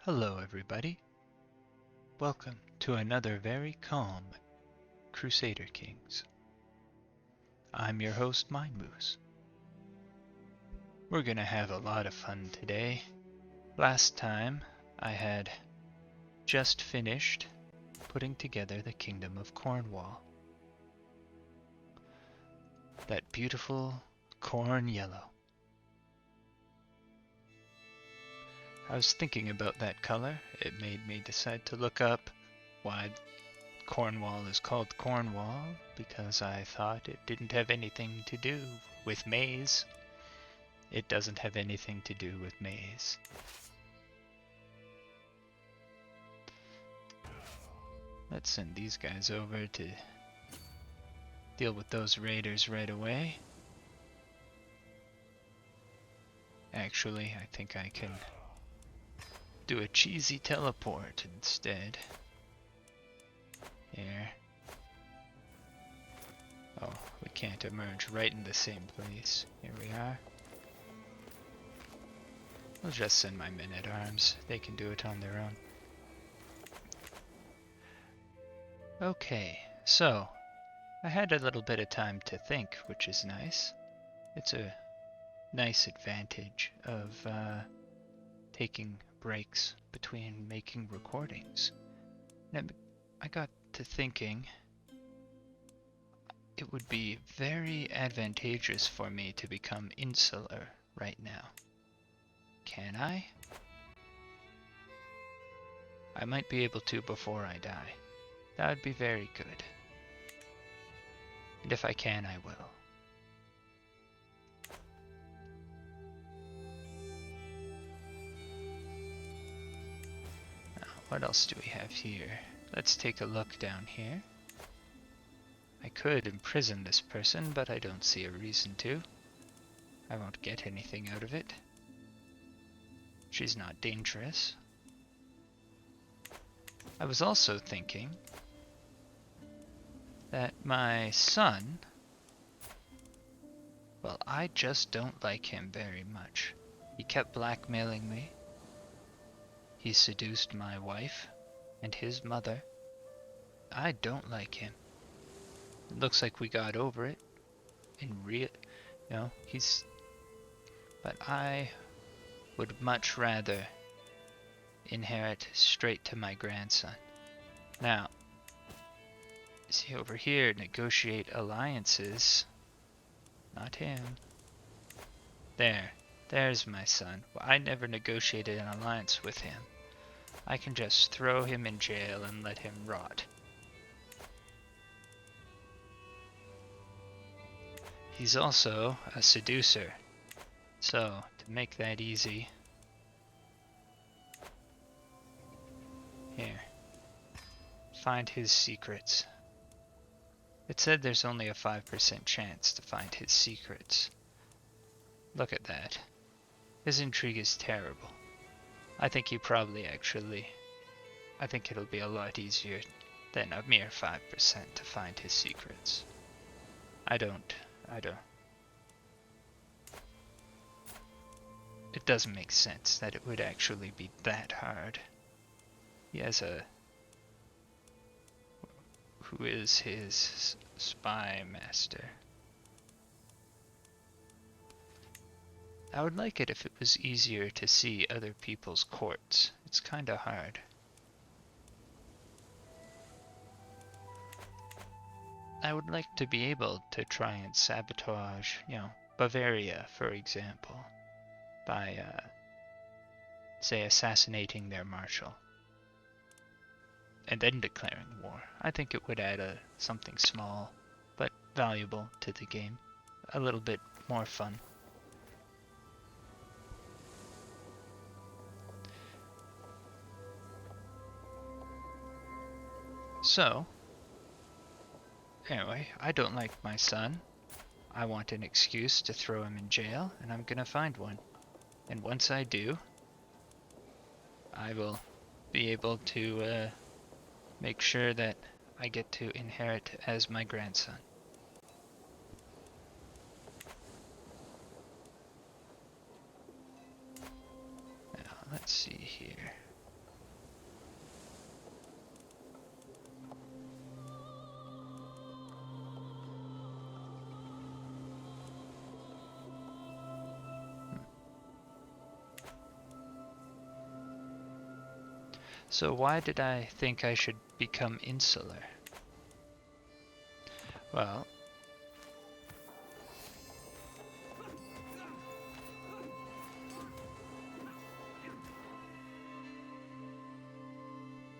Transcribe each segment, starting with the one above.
Hello everybody, welcome to another very calm Crusader Kings. I'm your host Mind Moose. We're gonna have a lot of fun today. Last time I had just finished putting together the Kingdom of Cornwall. That beautiful corn yellow. I was thinking about that color. It made me decide to look up why Cornwall is called Cornwall, because I thought it didn't have anything to do with maize. It doesn't have anything to do with maize. Let's send these guys over to deal with those raiders right away. Actually, I think I can do a cheesy teleport instead. Here. Oh, we can't emerge right in the same place. Here we are. I'll just send my men-at-arms. They can do it on their own. Okay, so I had a little bit of time to think, which is nice. It's a nice advantage of taking breaks between making recordings. And I got to thinking it would be very advantageous for me to become insular right now. Can I? I might be able to before I die. That would be very good. And if I can, I will. What else do we have here? Let's take a look down here. I could imprison this person, but I don't see a reason to. I won't get anything out of it. She's not dangerous. I was also thinking that my son, well, I just don't like him very much. He kept blackmailing me. He seduced my wife and his mother. I don't like him. It looks like we got over it. But I would much rather inherit straight to my grandson. Now, see over here, negotiate alliances. Not him. There's my son. Well, I never negotiated an alliance with him. I can just throw him in jail and let him rot. He's also a seducer. So, to make that easy, here, find his secrets. It said there's only a 5% chance to find his secrets. Look at that. His intrigue is terrible. I think it'll be a lot easier than a mere 5% to find his secrets. I don't. It doesn't make sense that it would actually be that hard. He has who is his spy master? I would like it if it was easier to see other people's courts. It's kinda hard. I would like to be able to try and sabotage, Bavaria, for example, by, say, assassinating their marshal, and then declaring war. I think it would add something small, but valuable to the game. A little bit more fun. So, anyway, I don't like my son. I want an excuse to throw him in jail, and I'm gonna find one. And once I do, I will be able to make sure that I get to inherit as my grandson. Now, let's see here. So why did I think I should become insular? Well,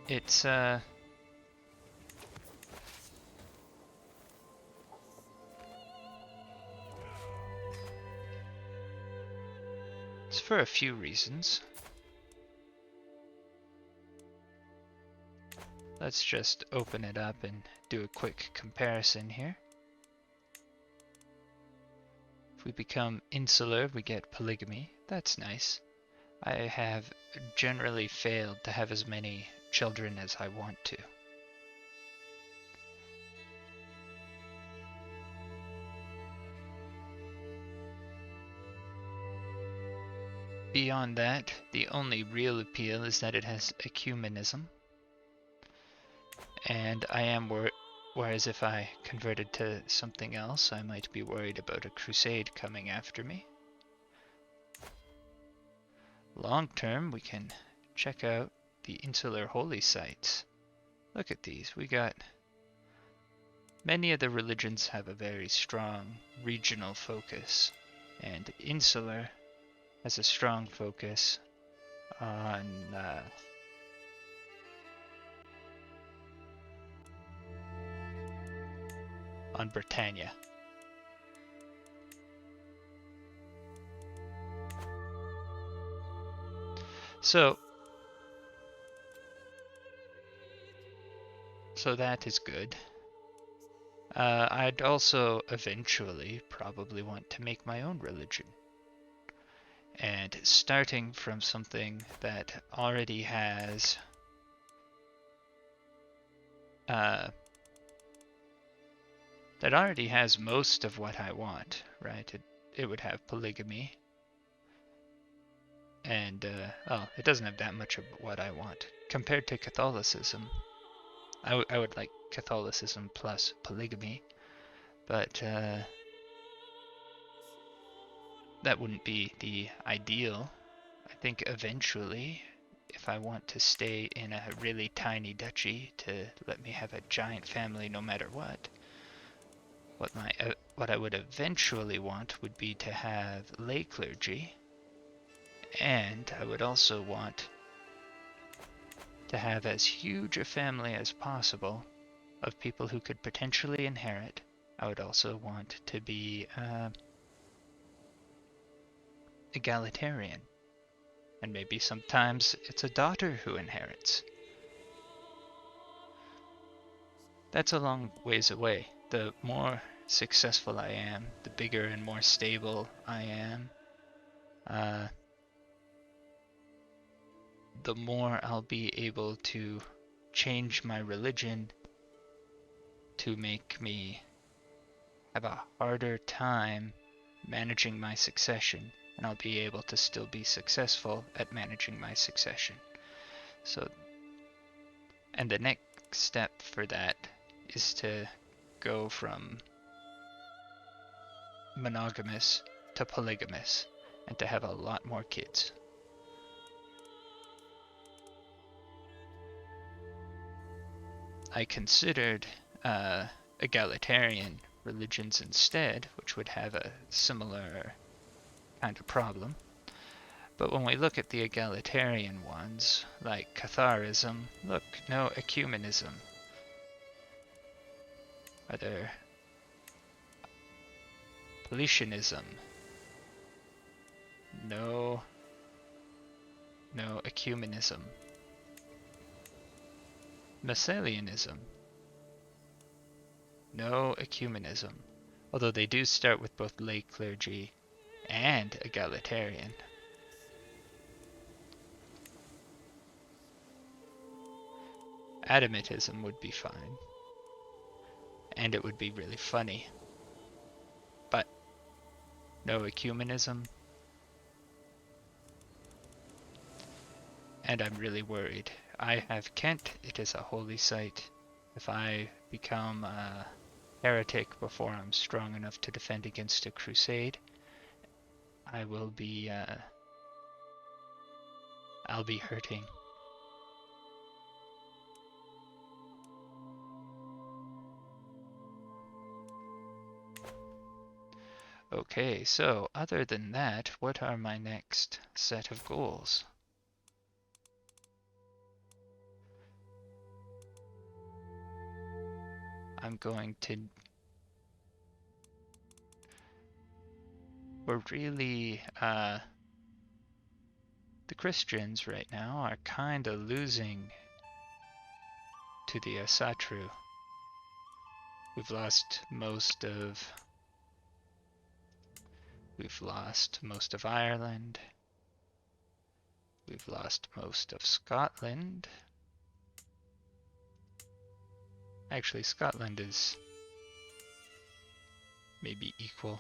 it's for a few reasons. Let's just open it up and do a quick comparison here. If we become insular, we get polygamy. That's nice. I have generally failed to have as many children as I want to. Beyond that, the only real appeal is that it has ecumenism. And I am whereas if I converted to something else, I might be worried about a crusade coming after me. Long term, we can check out the insular holy sites. Look at these. We got many of the religions have a very strong regional focus, and insular has a strong focus on Britannia. So that is good. I'd also eventually probably want to make my own religion. And starting from something that already has most of what I want, right? It would have polygamy. And, well, it doesn't have that much of what I want. Compared to Catholicism, I would like Catholicism plus polygamy, but that wouldn't be the ideal. I think eventually, if I want to stay in a really tiny duchy to let me have a giant family no matter what I would eventually want would be to have lay clergy, and I would also want to have as huge a family as possible of people who could potentially inherit. I would also want to be egalitarian, and maybe sometimes it's a daughter who inherits. That's a long ways away. The more successful I am, the bigger and more stable I am, the more I'll be able to change my religion to make me have a harder time managing my succession, and I'll be able to still be successful at managing my succession. So, and the next step for that is to go from monogamous to polygamous, and to have a lot more kids. I considered egalitarian religions instead, which would have a similar kind of problem. But when we look at the egalitarian ones, like Catharism, look, no ecumenism. Are there Paulicianism? No ecumenism. Massilianism? No ecumenism. Although they do start with both lay clergy and egalitarian. Adamitism would be fine. And it would be really funny. But no ecumenism. And I'm really worried. I have Kent. It is a holy site. If I become a heretic before I'm strong enough to defend against a crusade, I will be I'll be hurting. Okay, so other than that, what are my next set of goals? I'm going to... We're really, the Christians right now are kind of losing to the Asatru. We've lost most of Ireland. We've lost most of Scotland. Actually, Scotland is maybe equal.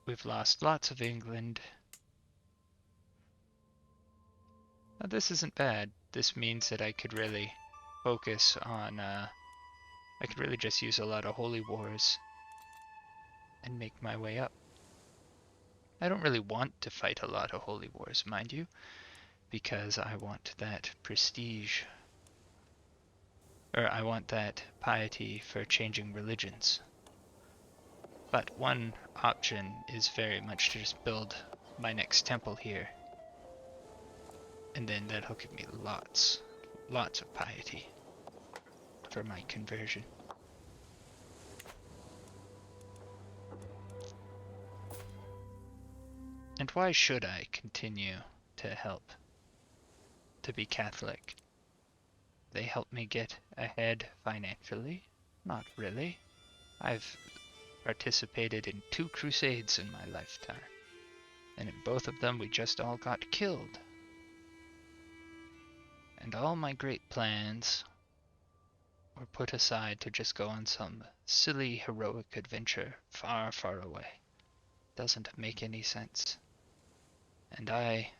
We've lost lots of England. Now, this isn't bad. This means that I could really focus on, I could really just use a lot of holy wars and make my way up. I don't really want to fight a lot of holy wars, mind you, because I want that prestige, or I want that piety for changing religions. But one option is very much to just build my next temple here, and then that'll give me lots of piety for my conversion. And why should I continue to help to be Catholic? They help me get ahead financially? Not really. I've participated in 2 crusades in my lifetime, and in both of them we just all got killed. And all my great plans were put aside to just go on some silly heroic adventure far, far away. Doesn't make any sense. And I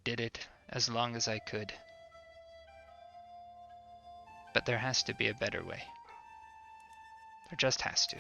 did it as long as I could. But there has to be a better way. There just has to.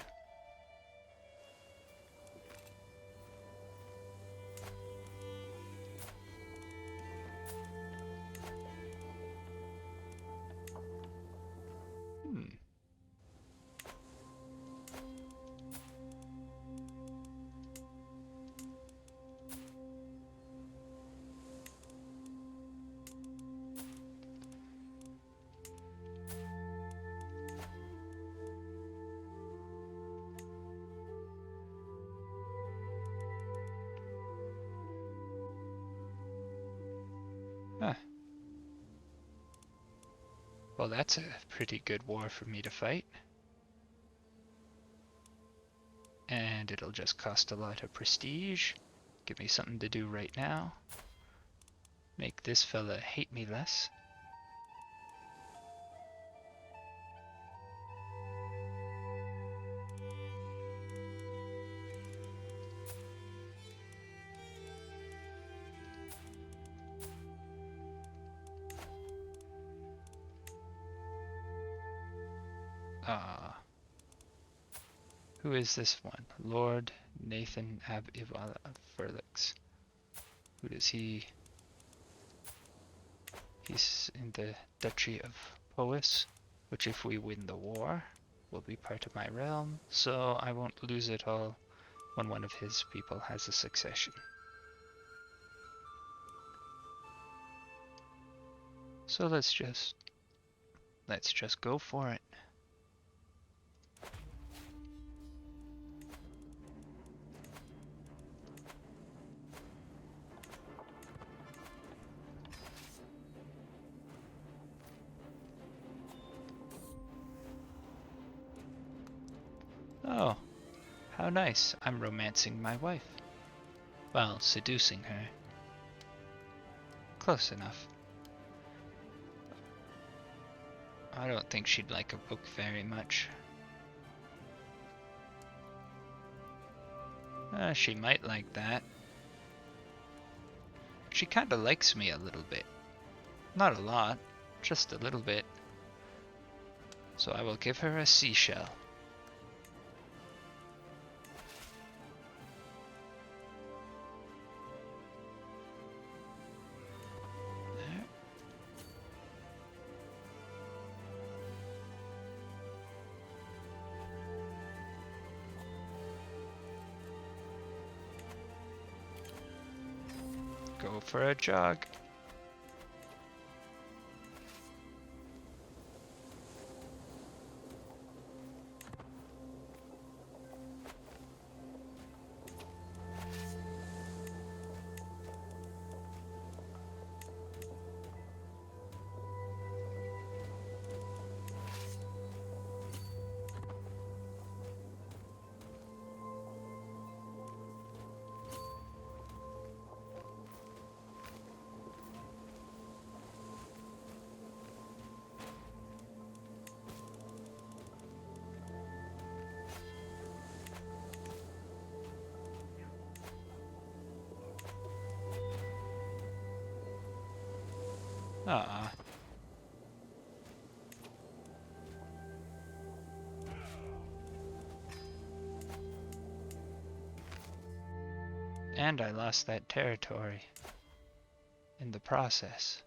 Huh. Well, that's a pretty good war for me to fight. And it'll just cost a lot of prestige. Give me something to do right now. Make this fella hate me less. Who is this one? Lord Nathan Ab Ivala of Ferlix. Who does he... He's in the Duchy of Powys, which if we win the war, will be part of my realm, so I won't lose it all when one of his people has a succession. So let's just go for it. Oh, how nice. I'm romancing my wife. Well, seducing her. Close enough. I don't think she'd like a book very much. She might like that. She kinda likes me a little bit. Not a lot, just a little bit. So I will give her a seashell. There. Go for a jog. Ah. And I lost that territory in the process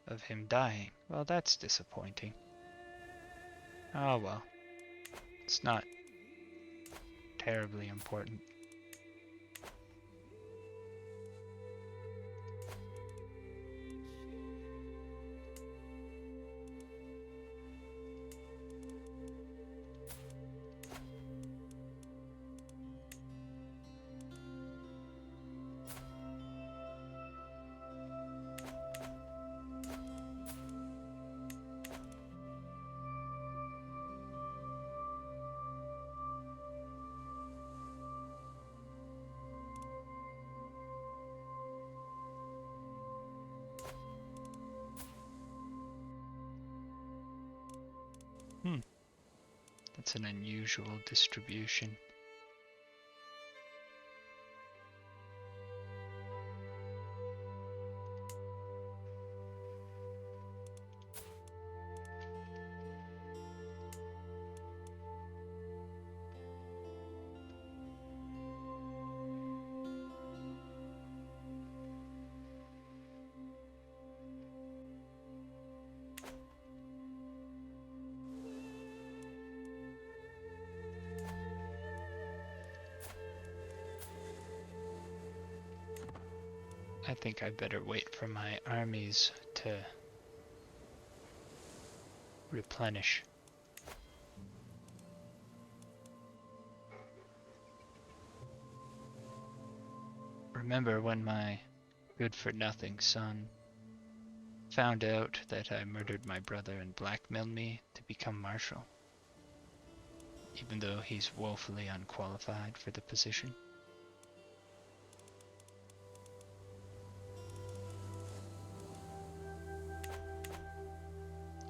of him dying. Well, that's disappointing. Oh well. It's not terribly important. That's an unusual distribution. I think I better wait for my armies to replenish. Remember when my good-for-nothing son found out that I murdered my brother and blackmailed me to become marshal, even though he's woefully unqualified for the position?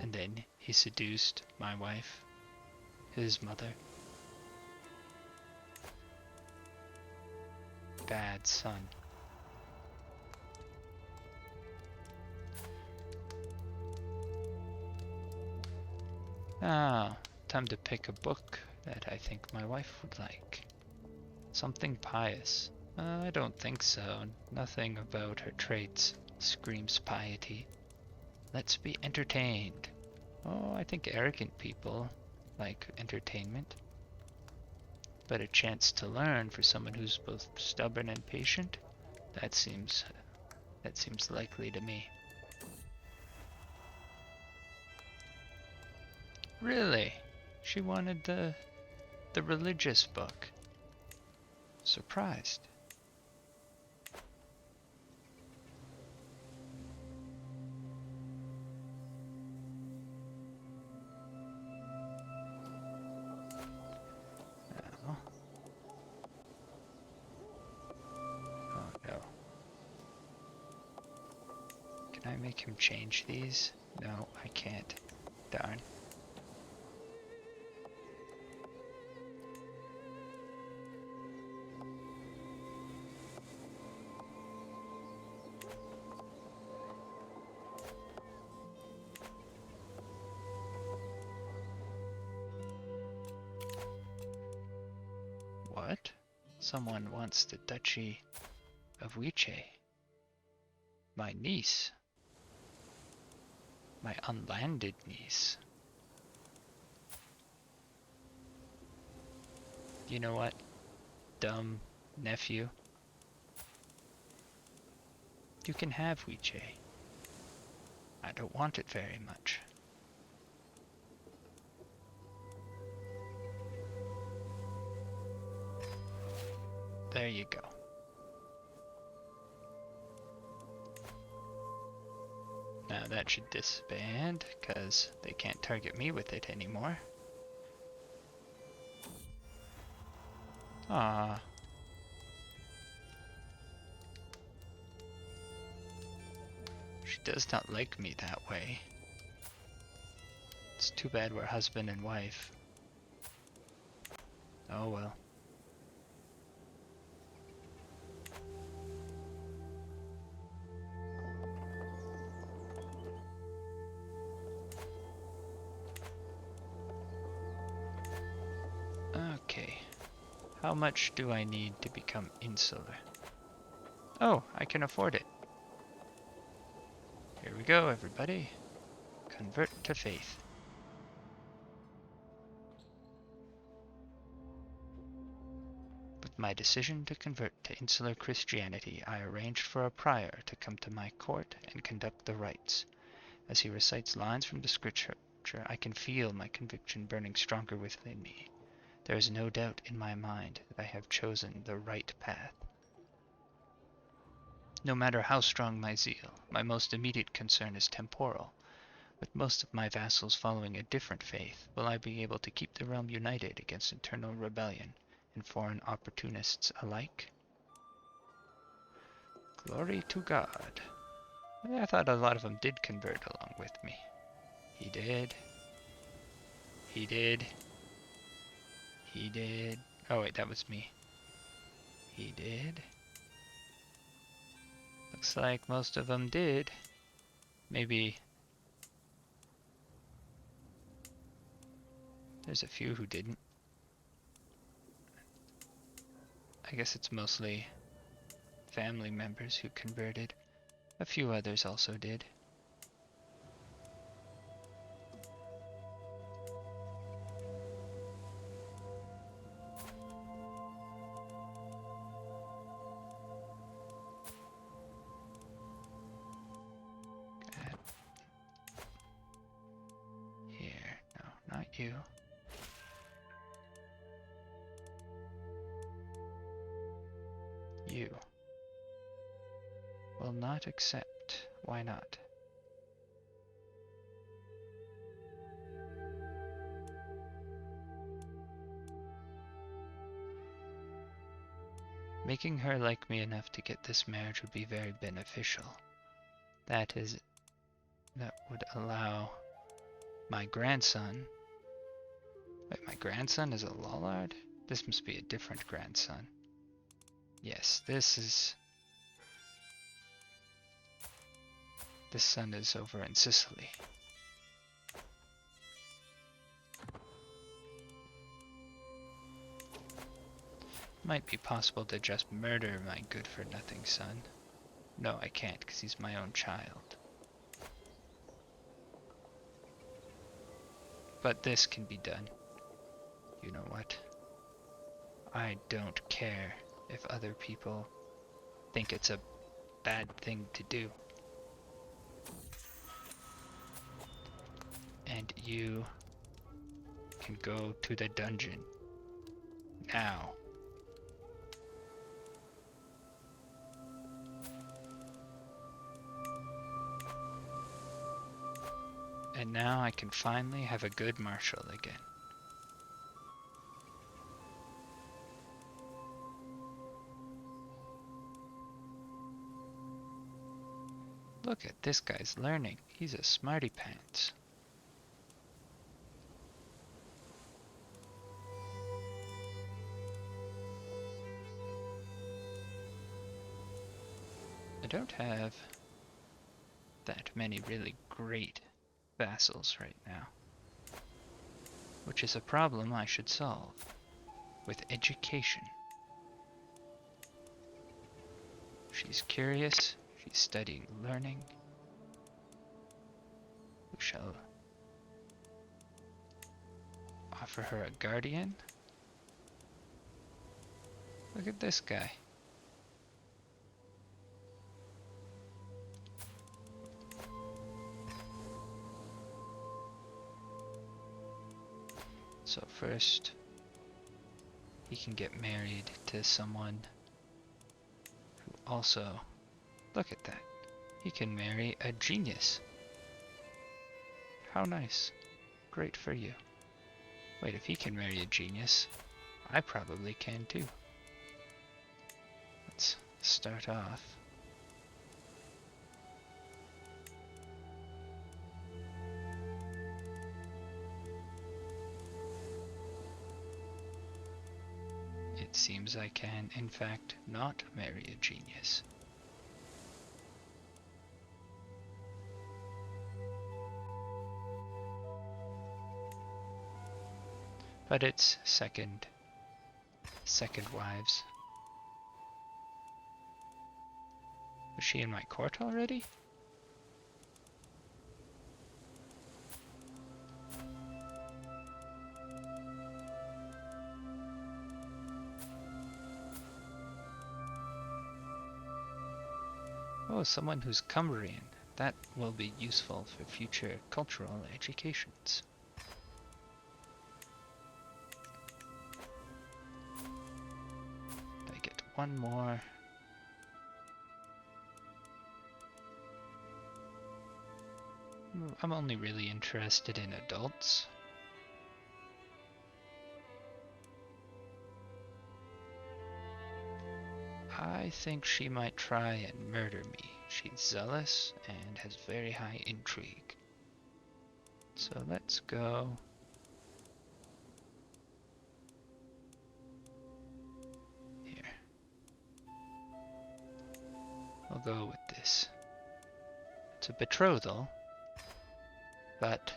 And then he seduced my wife, his mother. Bad son. Ah, time to pick a book that I think my wife would like. Something pious. I don't think so. Nothing about her traits screams piety. Let's be entertained. Oh, I think arrogant people like entertainment. But a chance to learn for someone who's both stubborn and patient? That seems likely to me. Really? She wanted the religious book. Surprised. Oh. Oh no. Can I make him change these? No, I can't. Darn. What? Someone wants the Duchy of Wiche. My niece. My unlanded niece. You know what, dumb nephew? You can have Weeche. I don't want it very much. There you go. Now that should disband, because they can't target me with it anymore. Ah. She does not like me that way. It's too bad we're husband and wife. Oh well. Okay. How much do I need to become insular? Oh, I can afford it. Here we go, everybody. Convert to faith. With my decision to convert to insular Christianity, I arranged for a prior to come to my court and conduct the rites. As he recites lines from the scripture, I can feel my conviction burning stronger within me. There is no doubt in my mind that I have chosen the right path. No matter how strong my zeal, my most immediate concern is temporal. With most of my vassals following a different faith, will I be able to keep the realm united against internal rebellion and foreign opportunists alike? Glory to God. I thought a lot of them did convert along with me. He did. He did. He did. Oh wait, that was me. He did. Looks like most of them did. Maybe there's a few who didn't. I guess it's mostly family members who converted. A few others also did. Here, no, not you. You will not accept. Why not? Making her like me enough to get this marriage would be very beneficial. That would allow my grandson. Wait, my grandson is a Lollard? This must be a different grandson. Yes, this son is over in Sicily. Might be possible to just murder my good-for-nothing son. No, I can't, because he's my own child. But this can be done. You know what? I don't care if other people think it's a bad thing to do. And you can go to the dungeon now. And now I can finally have a good marshal again. Look at this guy's learning. He's a smarty pants. I don't have that many really great vassals right now, which is a problem I should solve with education. She's curious, she's studying learning. We shall offer her a guardian. Look at this guy. So first, he can get married to someone who also, look at that, he can marry a genius. How nice. Great for you. Wait, if he can marry a genius, I probably can too. Let's start off. It seems I can, in fact, not marry a genius. But it's second wives. Was she in my court already? Oh, someone who's Cumbrian. That will be useful for future cultural educations. I get one more. I'm only really interested in adults. I think she might try and murder me. She's zealous and has very high intrigue. So let's go. Here. I'll go with this. It's a betrothal, but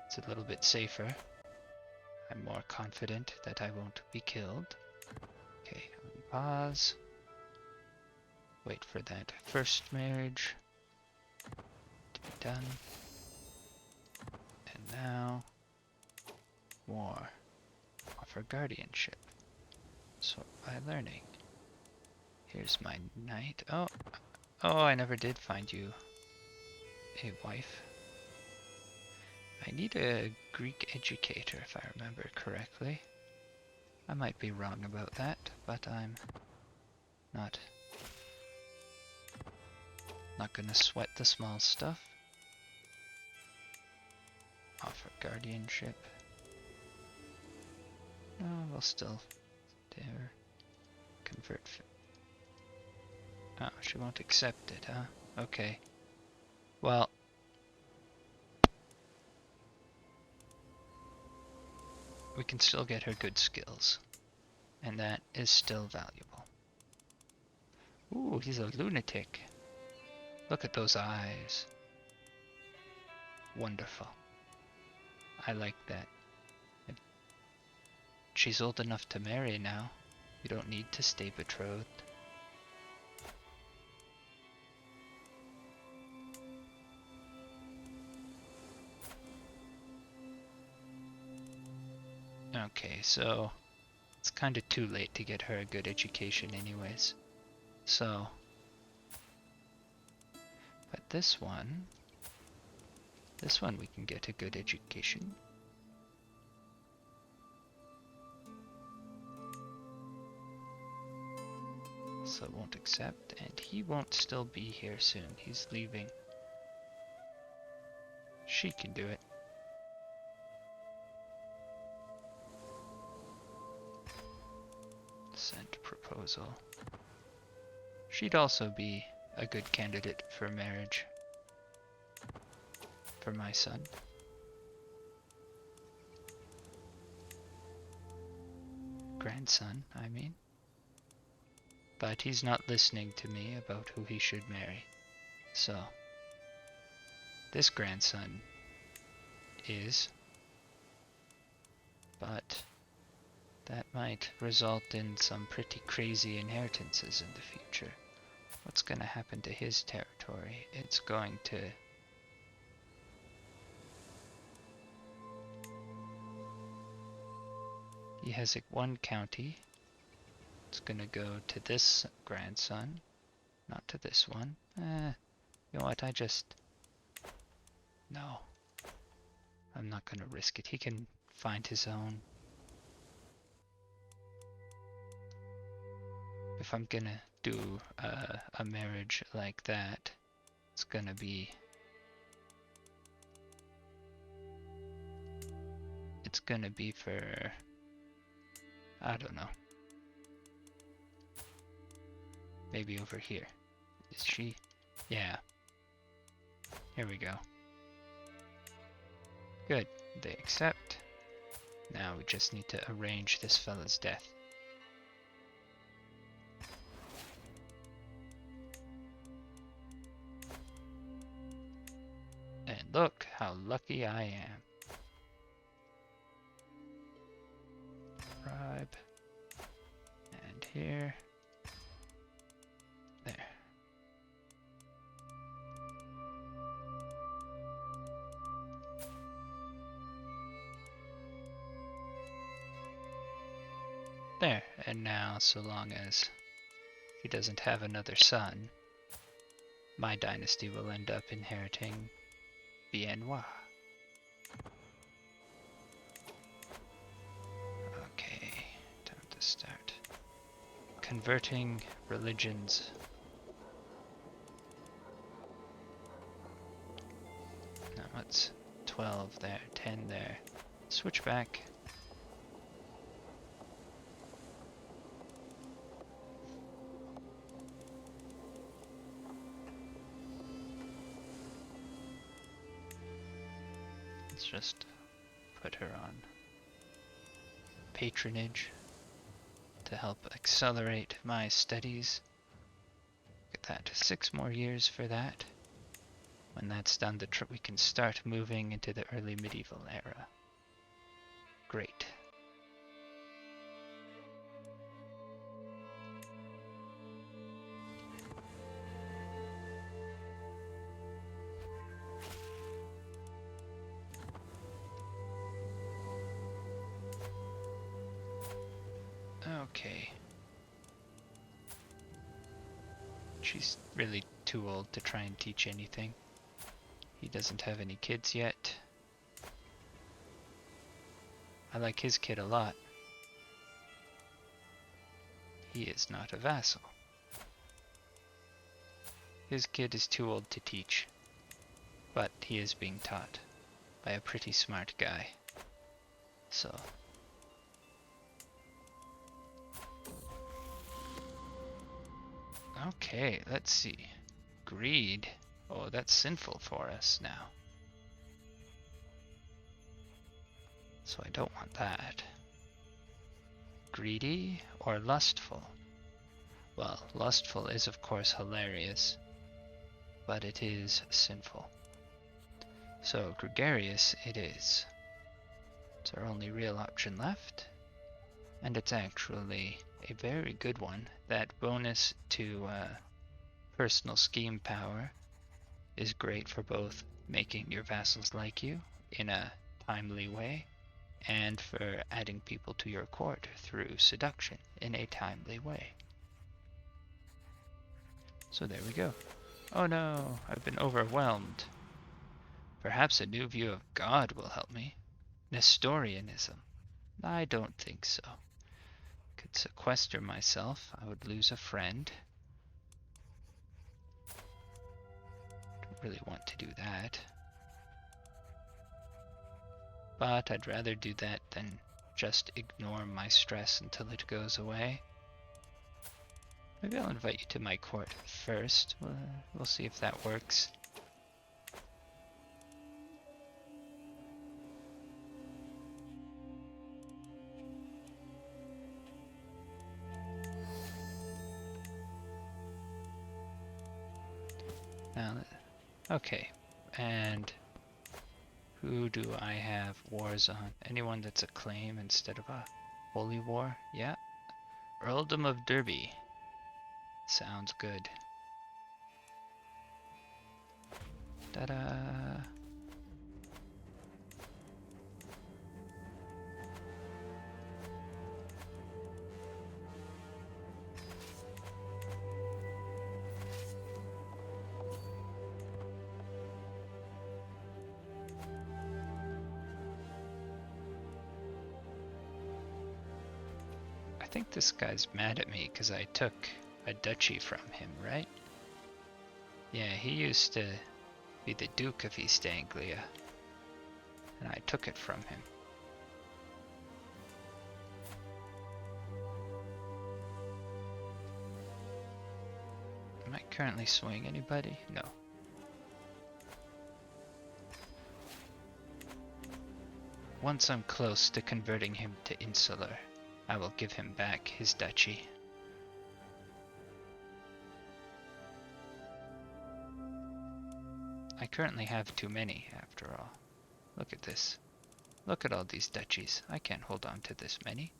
it's a little bit safer. I'm more confident that I won't be killed. Okay, pause. Wait for that first marriage to be done. And now, war. Offer guardianship. Sort by learning. Here's my knight. Oh, I never did find you a wife. I need a Greek educator, if I remember correctly. I might be wrong about that, but I'm not gonna sweat the small stuff. Offer guardianship. No, we'll still dare convert. Oh, she won't accept it, huh? Okay. Well, we can still get her good skills, and that is still valuable. Ooh, he's a lunatic. Look at those eyes. Wonderful. I like that. She's old enough to marry now. You don't need to stay betrothed. Okay, so it's kind of too late to get her a good education anyways. So, but this one we can get a good education. So won't accept, and he won't still be here soon. He's leaving. She can do it. Send proposal. She'd also be a good candidate for marriage. For my son. Grandson, I mean. But he's not listening to me about who he should marry. So, this grandson is, but that might result in some pretty crazy inheritances in the future. What's going to happen to his territory? It's going to... He has one county. It's going to go to this grandson, not to this one. You know what, no. I'm not going to risk it. He can find his own if I'm gonna do a marriage like that, it's gonna be for, I don't know, maybe over here. Is she? Yeah. Here we go. Good. They accept. Now we just need to arrange this fella's death. And look how lucky I am. Bribe. And here. There. There. And now, so long as he doesn't have another son, my dynasty will end up inheriting Viennois. Okay, time to start converting religions. Now what's 12 there, 10 there. Switch back. Let's just put her on patronage to help accelerate my studies. Get that, 6 more years for that. When that's done, we can start moving into the early medieval era. Great. Okay. She's really too old to try and teach anything. He doesn't have any kids yet. I like his kid a lot. He is not a vassal. His kid is too old to teach, but he is being taught by a pretty smart guy. So... okay, let's see. Greed. Oh, that's sinful for us now. So I don't want that. Greedy or lustful? Well, lustful is of course hilarious, but it is sinful. So gregarious it is. It's our only real option left. And it's actually a very good one. That bonus to personal scheme power is great for both making your vassals like you in a timely way, and for adding people to your court through seduction in a timely way. So there we go. Oh no, I've been overwhelmed. Perhaps a new view of God will help me. Nestorianism. I don't think so. Could sequester myself. I would lose a friend. Don't really want to do that. But I'd rather do that than just ignore my stress until it goes away. Maybe I'll invite you to my court first. We'll see if that works. Now, okay, and who do I have wars on? Anyone that's a claim instead of a holy war? Yeah. Earldom of Derby. Sounds good. Ta-da! I think this guy's mad at me because I took a duchy from him, right? Yeah, he used to be the Duke of East Anglia, and I took it from him. Am I currently swaying anybody? No. Once I'm close to converting him to insular, I will give him back his duchy. I currently have too many, after all. Look at this. Look at all these duchies. I can't hold on to this many.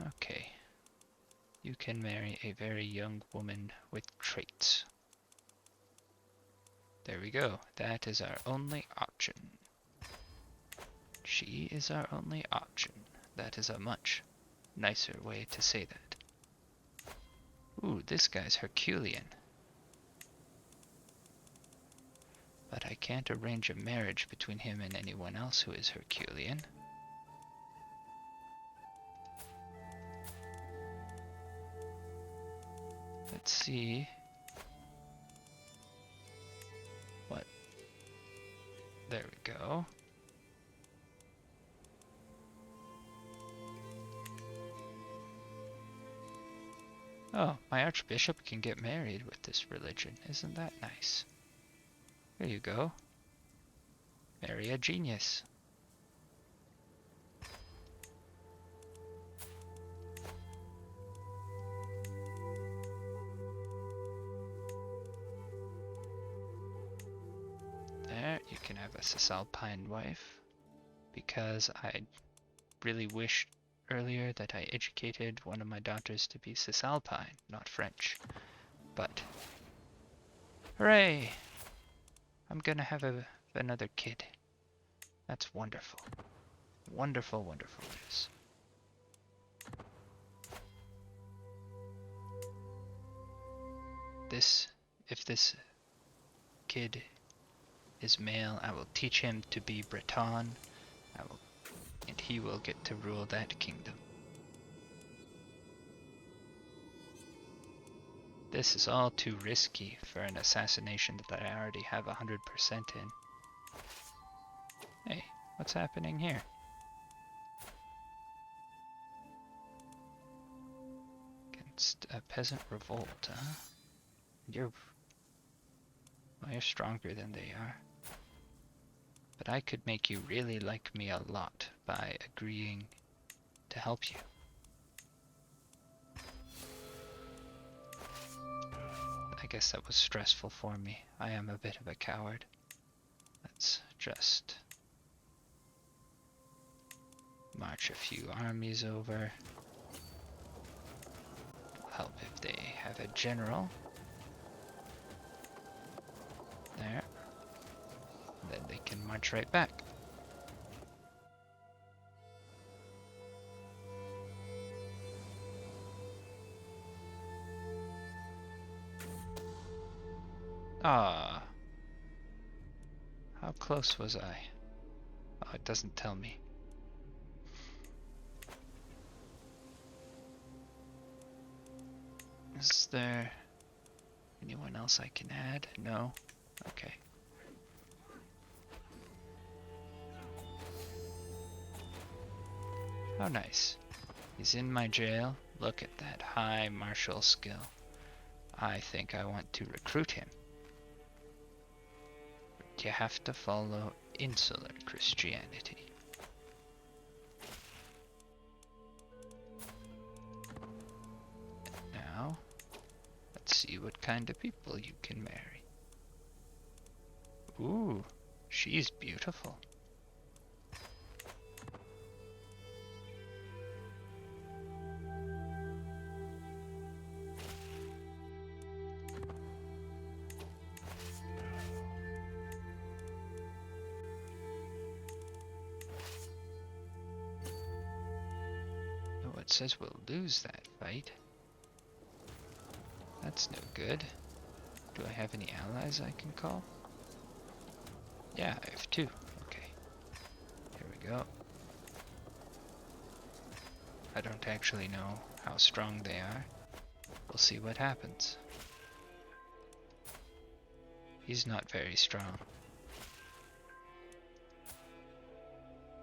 Okay. You can marry a very young woman with traits. There we go. That is our only option. She is our only option. That is a much nicer way to say that. Ooh, this guy's Herculean. But I can't arrange a marriage between him and anyone else who is Herculean. Let's see. What? There we go. Oh, my archbishop can get married with this religion. Isn't that nice? There you go. Marry a genius. There, you can have a Cisalpine wife. Because I really wished earlier that I educated one of my daughters to be Cisalpine, not French. But, hooray! I'm gonna have another kid. That's wonderful. Wonderful, wonderful news. If this kid is male, I will teach him to be Breton. And he will get to rule that kingdom. This is all too risky for an assassination that I already have 100% in. Hey, what's happening here? Against a peasant revolt, huh? You're stronger than they are. But I could make you really like me a lot by agreeing to help you. I guess that was stressful for me. I am a bit of a coward. Let's just march a few armies over. It'll help if they have a general. There. And then they can march right back. Ah. How close was I? Oh, it doesn't tell me. Is there anyone else I can add? No? Okay. How nice. He's in my jail. Look at that high martial skill. I think I want to recruit him. But you have to follow insular Christianity. Now, let's see what kind of people you can marry. Ooh, she's beautiful. Oh, it says we'll lose that fight. That's no good. Do I have any allies I can call? Yeah, I have 2. Okay. Here we go. I don't actually know how strong they are. We'll see what happens. He's not very strong.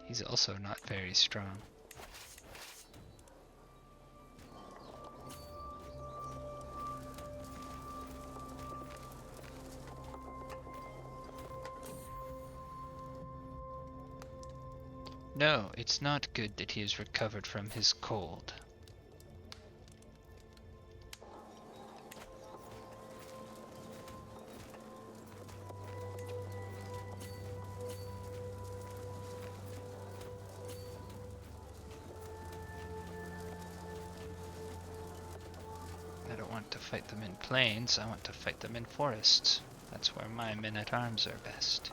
He's also not very strong. No, it's not good that he has recovered from his cold. I don't want to fight them in plains, I want to fight them in forests. That's where my men-at-arms are best.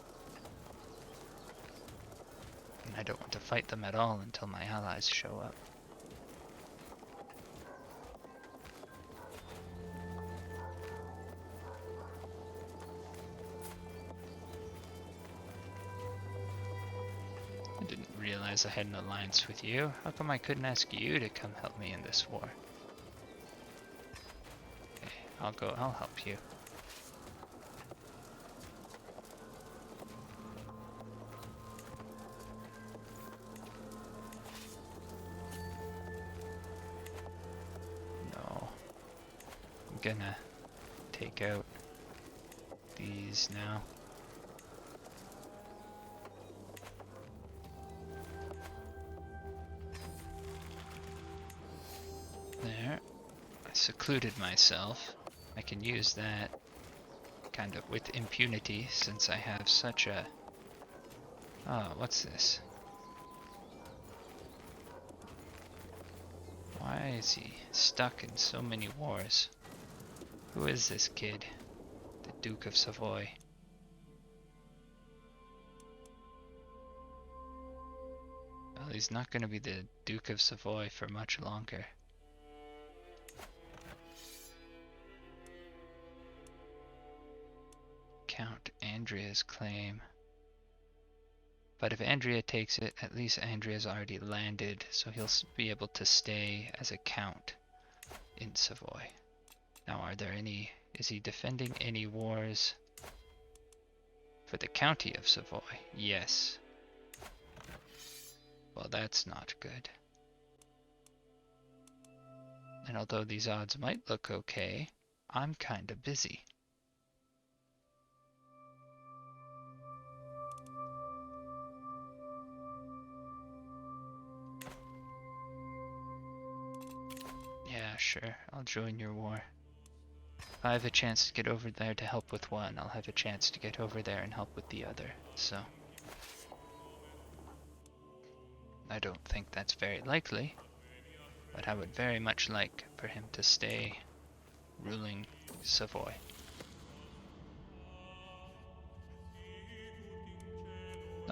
And I don't want to fight them at all until my allies show up. I didn't realize I had an alliance with you. How come I couldn't ask you to come help me in this war? Okay, I'll help you. Gonna take out these now. There. I secluded myself. I can use that kind of with impunity since I have such a... Oh, what's this? Why is he stuck in so many wars? Who is this kid? The Duke of Savoy. Well, he's not going to be the Duke of Savoy for much longer. Count Andrea's claim. But if Andrea takes it, at least Andrea's already landed, so he'll be able to stay as a count in Savoy. Now, are there any... Is he defending any wars for the county of Savoy? Yes. Well, that's not good. And although these odds might look okay, I'm kinda busy. Yeah, sure. I'll join your war. If I have a chance to get over there to help with one, I'll have a chance to get over there and help with the other, so... I don't think that's very likely, but I would very much like for him to stay ruling Savoy.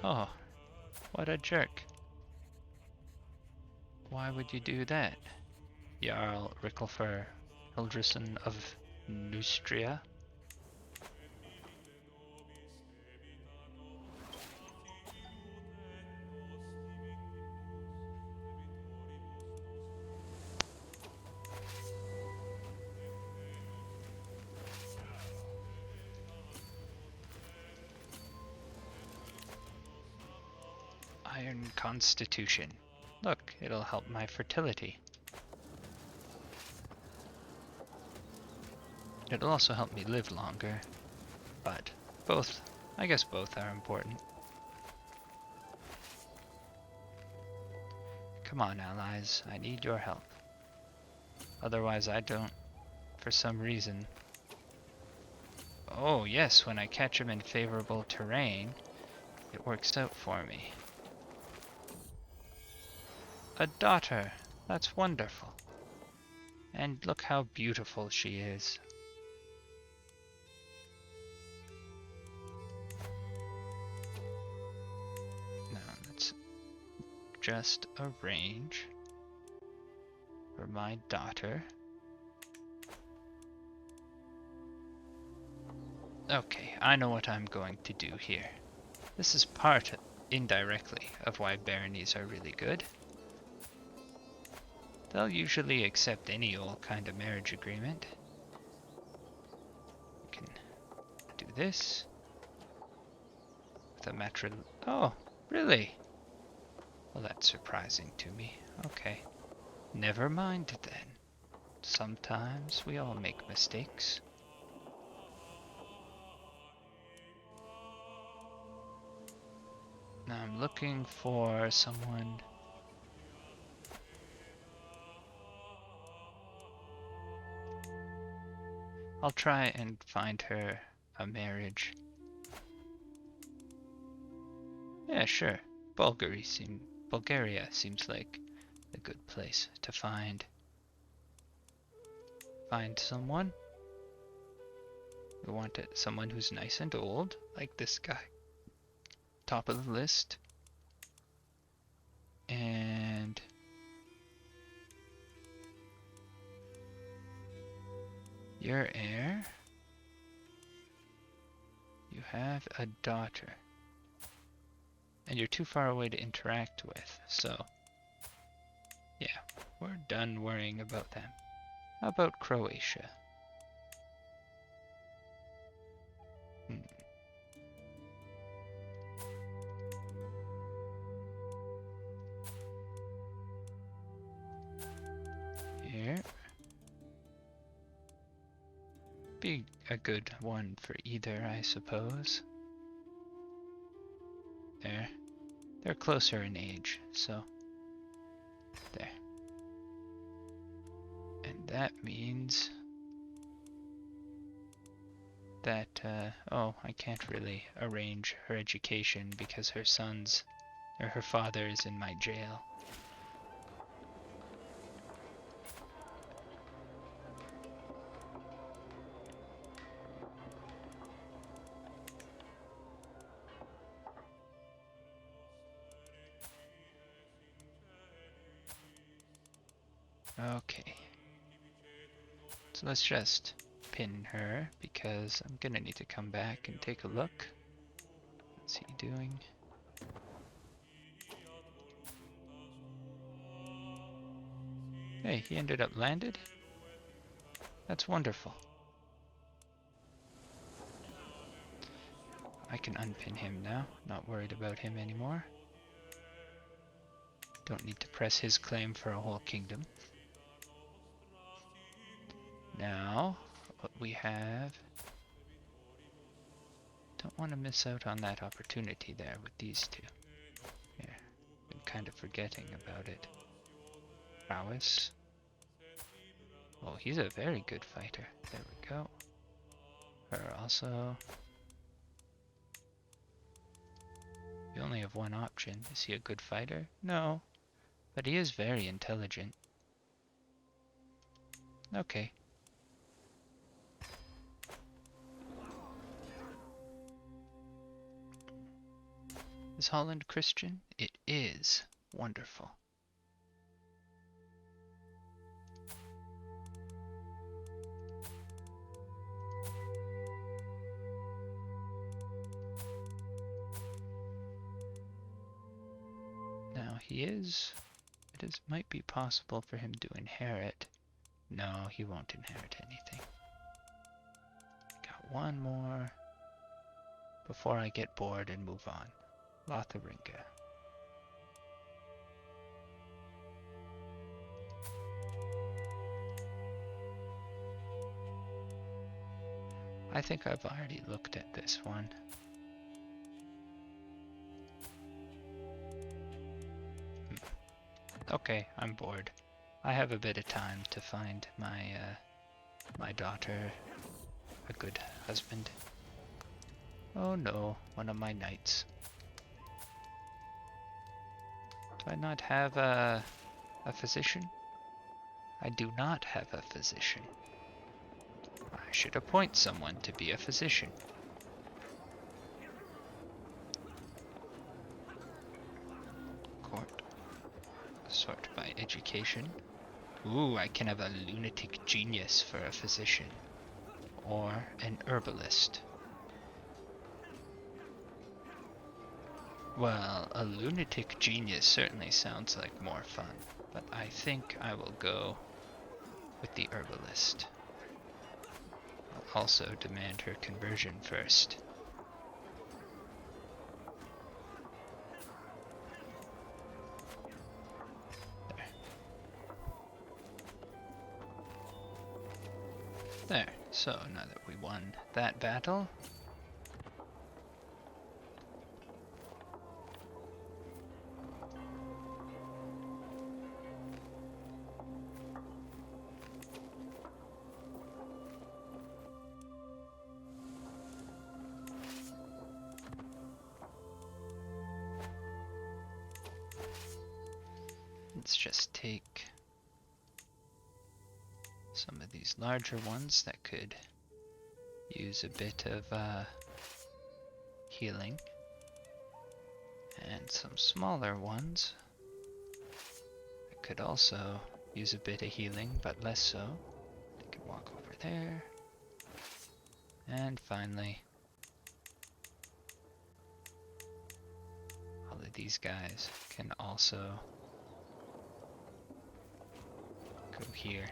Oh, what a jerk. Why would you do that? Jarl Ricklefur Hildrison of Neustria? Iron Constitution. Look, it'll help my fertility. It'll also help me live longer, but I guess both are important. Come on, allies, I need your help. Otherwise I don't, for some reason. Oh yes, when I catch him in favorable terrain, it works out for me. A daughter! That's wonderful. And look how beautiful she is. Now let's just arrange for my daughter Okay, I know what I'm going to do here. This is part, indirectly, of why baronies are really good. They'll usually accept any old kind of marriage agreement. You can do this with a matri... Oh, really? Well, that's surprising to me. Okay. Never mind then. Sometimes we all make mistakes. Now I'm looking for someone... I'll try and find her a marriage. Yeah, sure. Bulgaria seems like a good place to find someone. We want someone who's nice and old, like this guy. Top of the list. And your heir. You have a daughter. And you're too far away to interact with, so yeah, we're done worrying about them. How about Croatia? Here. Be a good one for either, I suppose. There. They're closer in age, so there. And that means that, oh, I can't really arrange her education because her father is in my jail. Okay. So let's just pin her because I'm gonna need to come back and take a look. What's he doing? Hey, he ended up landed? That's wonderful. I can unpin him now, not worried about him anymore. Don't need to press his claim for a whole kingdom. Now, what we have... Don't want to miss out on that opportunity there with these two. Here, been kind of forgetting about it. Prowess. Oh, he's a very good fighter. There we go. Her also. You only have one option. Is he a good fighter? No. But he is very intelligent. Okay. Is Holland Christian? It is. Wonderful. Now might be possible for him to inherit. No, he won't inherit anything. Got one more before I get bored and move on. Lotharinga. I think I've already looked at this one. Okay, I'm bored. I have a bit of time to find my daughter a good husband. Oh no, one of my knights. Do I not have a physician? I do not have a physician. I should appoint someone to be a physician. Court. Sort by education. Ooh, I can have a lunatic genius for a physician. Or an herbalist. Well, a lunatic genius certainly sounds like more fun, but I think I will go with the herbalist. I'll also demand her conversion first. There. So now that we won that battle, let's just take some of these larger ones that could use a bit of healing, and some smaller ones that could also use a bit of healing, but less so. They can walk over there. And finally, all of these guys can also go here.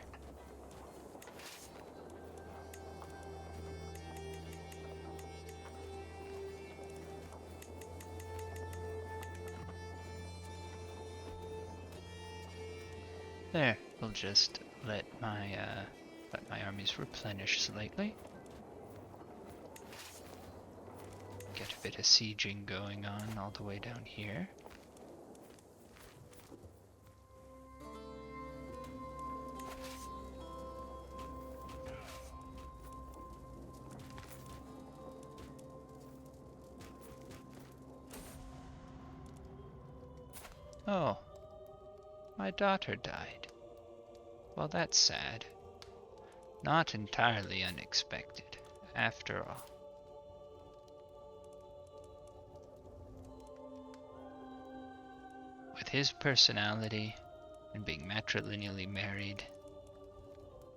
There, we'll just let my armies replenish slightly. Get a bit of sieging going on all the way down here. Oh, my daughter died. Well, that's sad. Not entirely unexpected, after all. With his personality and being matrilineally married,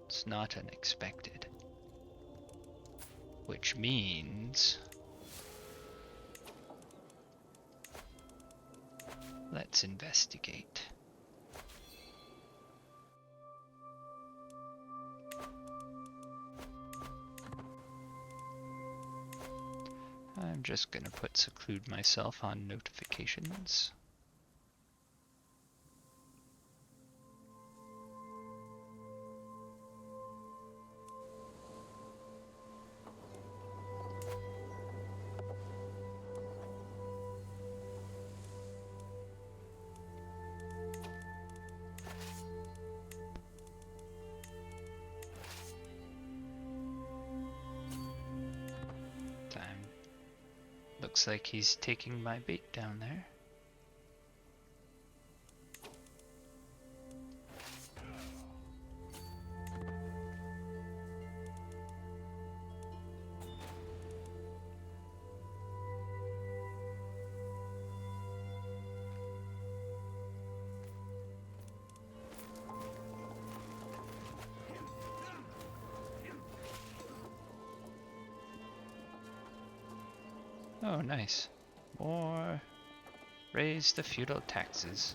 it's not unexpected. Which means... let's investigate. I'm just gonna seclude myself on notifications. Looks like he's taking my bait down there. Oh, nice. More. Raise the feudal taxes.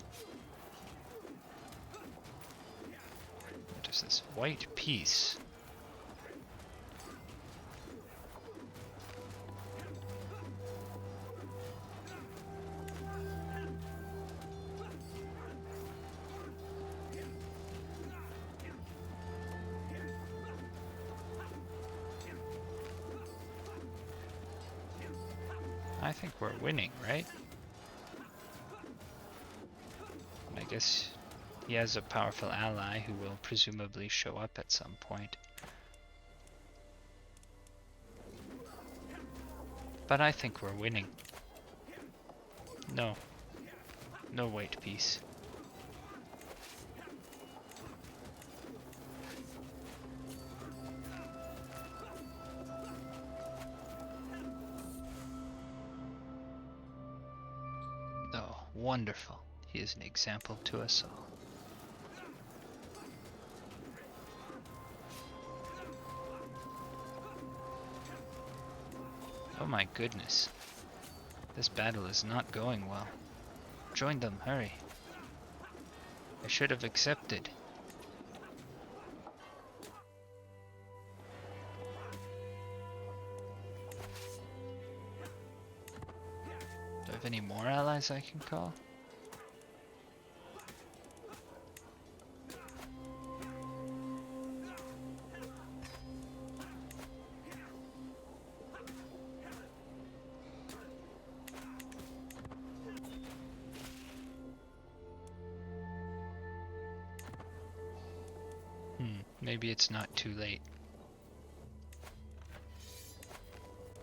What is this? White peace. I think we're winning, right? And I guess he has a powerful ally who will presumably show up at some point. But I think we're winning. No. No white peace. Oh, wonderful. He is an example to us all. Oh my goodness. This battle is not going well. Join them, hurry. I should have accepted. Do I have any more allies I can call? Maybe it's not too late.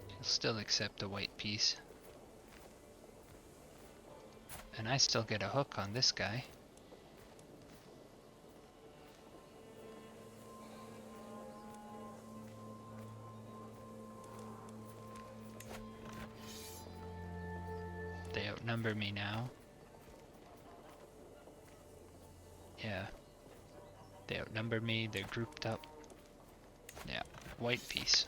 He'll still accept a white piece. And I still get a hook on this guy. They outnumber me now. Yeah. They outnumber me, they're grouped up. Yeah, white piece.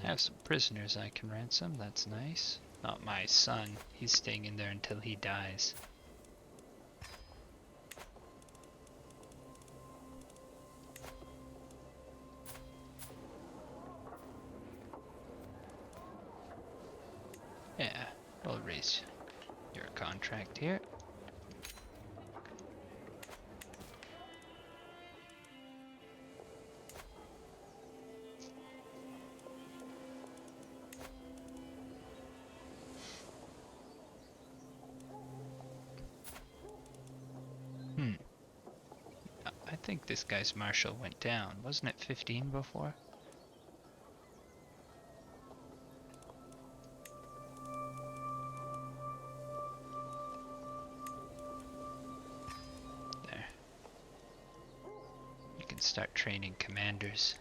I have some prisoners I can ransom, that's nice. Not my son, he's staying in there until he dies. Yeah, we'll raise your contract here. I think this guy's marshal went down. Wasn't it 15 before? There. You can start training commanders.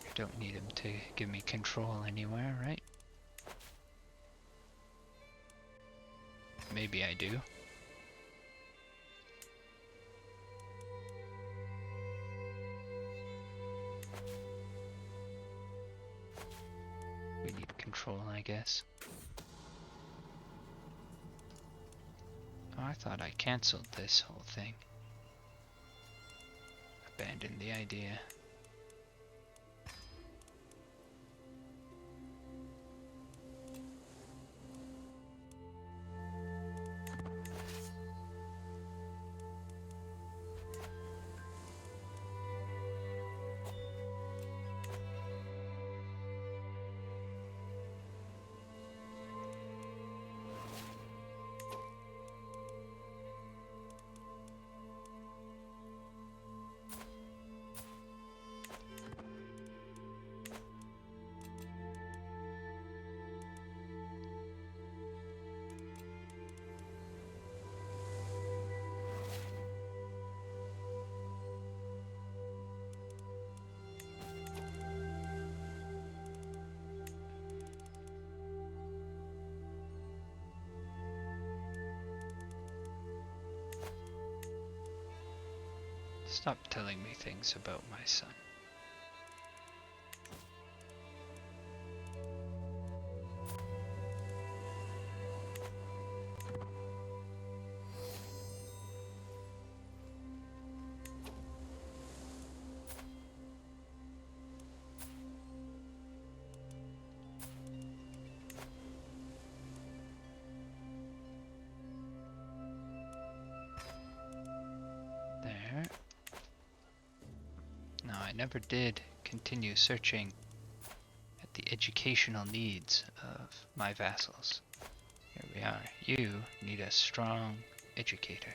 You don't need him to give me control anywhere, right? Maybe I do. We need control, I guess. Oh, I thought I cancelled this whole thing. Abandoned the idea. Stop telling me things about my son. There. No, I never did continue searching at the educational needs of my vassals. Here we are. You need a strong educator.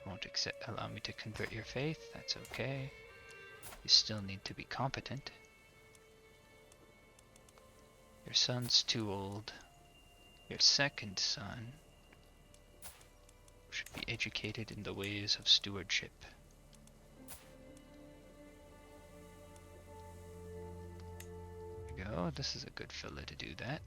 You won't allow me to convert your faith, that's okay. You still need to be competent. Your son's too old. Your second son should be educated in the ways of stewardship. There we go. This is a good fella to do that.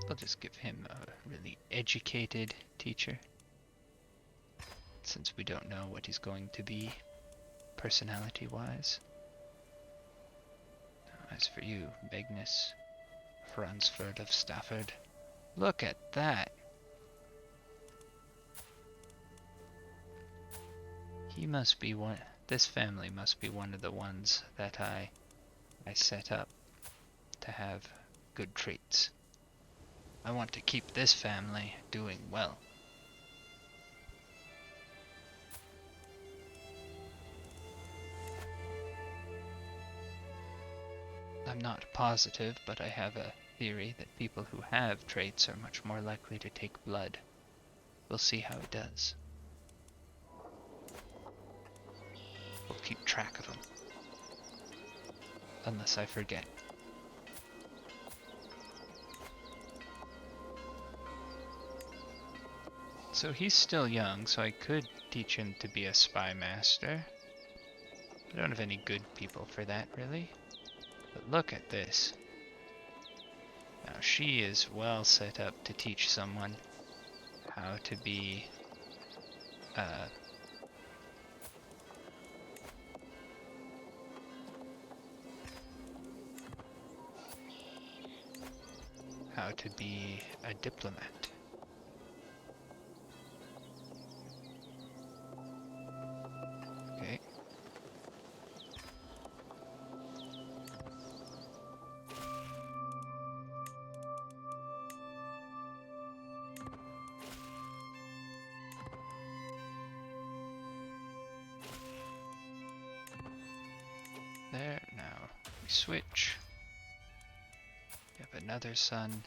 I'll just give him a really educated teacher, since we don't know what he's going to be personality-wise. As for you, Magnus Fransford of Stafford, look at that! He must be one. This family must be one of the ones that I set up to have good traits. I want to keep this family doing well. I'm not positive, but I have a theory that people who have traits are much more likely to take blood. We'll see how it does. We'll keep track of them. Unless I forget. So he's still young, so I could teach him to be a spy master. I don't have any good people for that, really. But look at this. Now she is well set up to teach someone how to be a diplomat. Okay. There, now we switch. We have another son.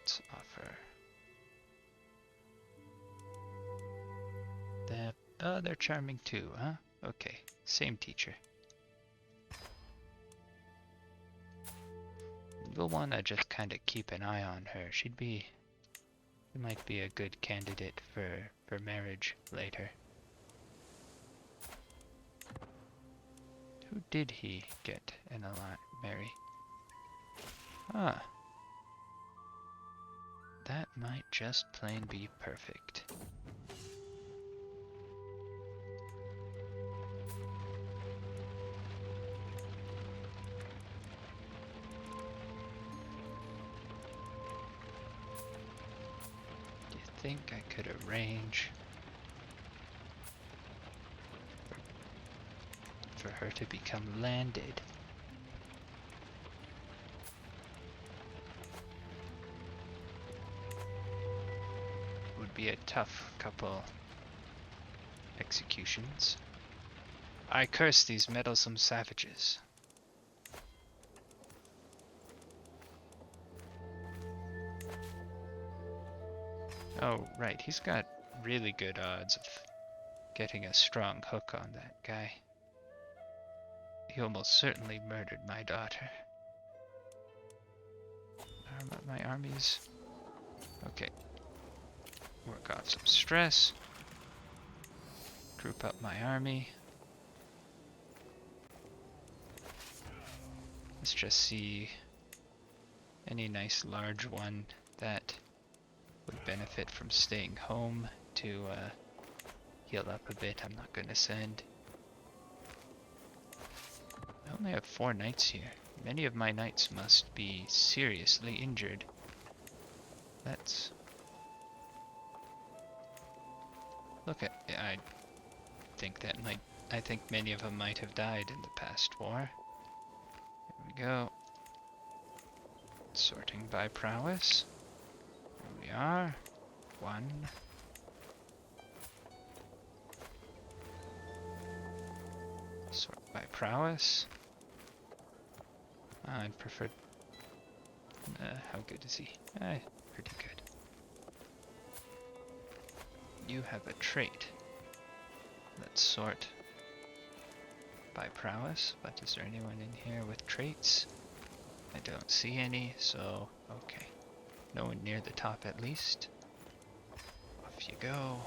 Let's offer them. Oh, they're charming too, huh? Okay, same teacher. We'll want to just kind of keep an eye on her. She might be a good candidate for marriage later. Who did he get in marry? Ah. That might just plain be perfect. Do you think I could arrange for her to become landed? Would be a tough couple executions. I curse these meddlesome savages. Oh, right, he's got really good odds of getting a strong hook on that guy. He almost certainly murdered my daughter. Arm up my armies. Okay. Work off some stress. Group up my army. Let's just see any nice large one that would benefit from staying home to heal up a bit. I'm not going to send. I only have 4 knights here. Many of my knights must be seriously injured. Let's look at. I think many of them might have died in the past war. Here we go. Sorting by prowess. Here we are. 1. Sort by prowess. I'd prefer How good is he? Pretty good. You have a trait. Let's sort by prowess, but is there anyone in here with traits? I don't see any, so okay. No one near the top at least. Off you go.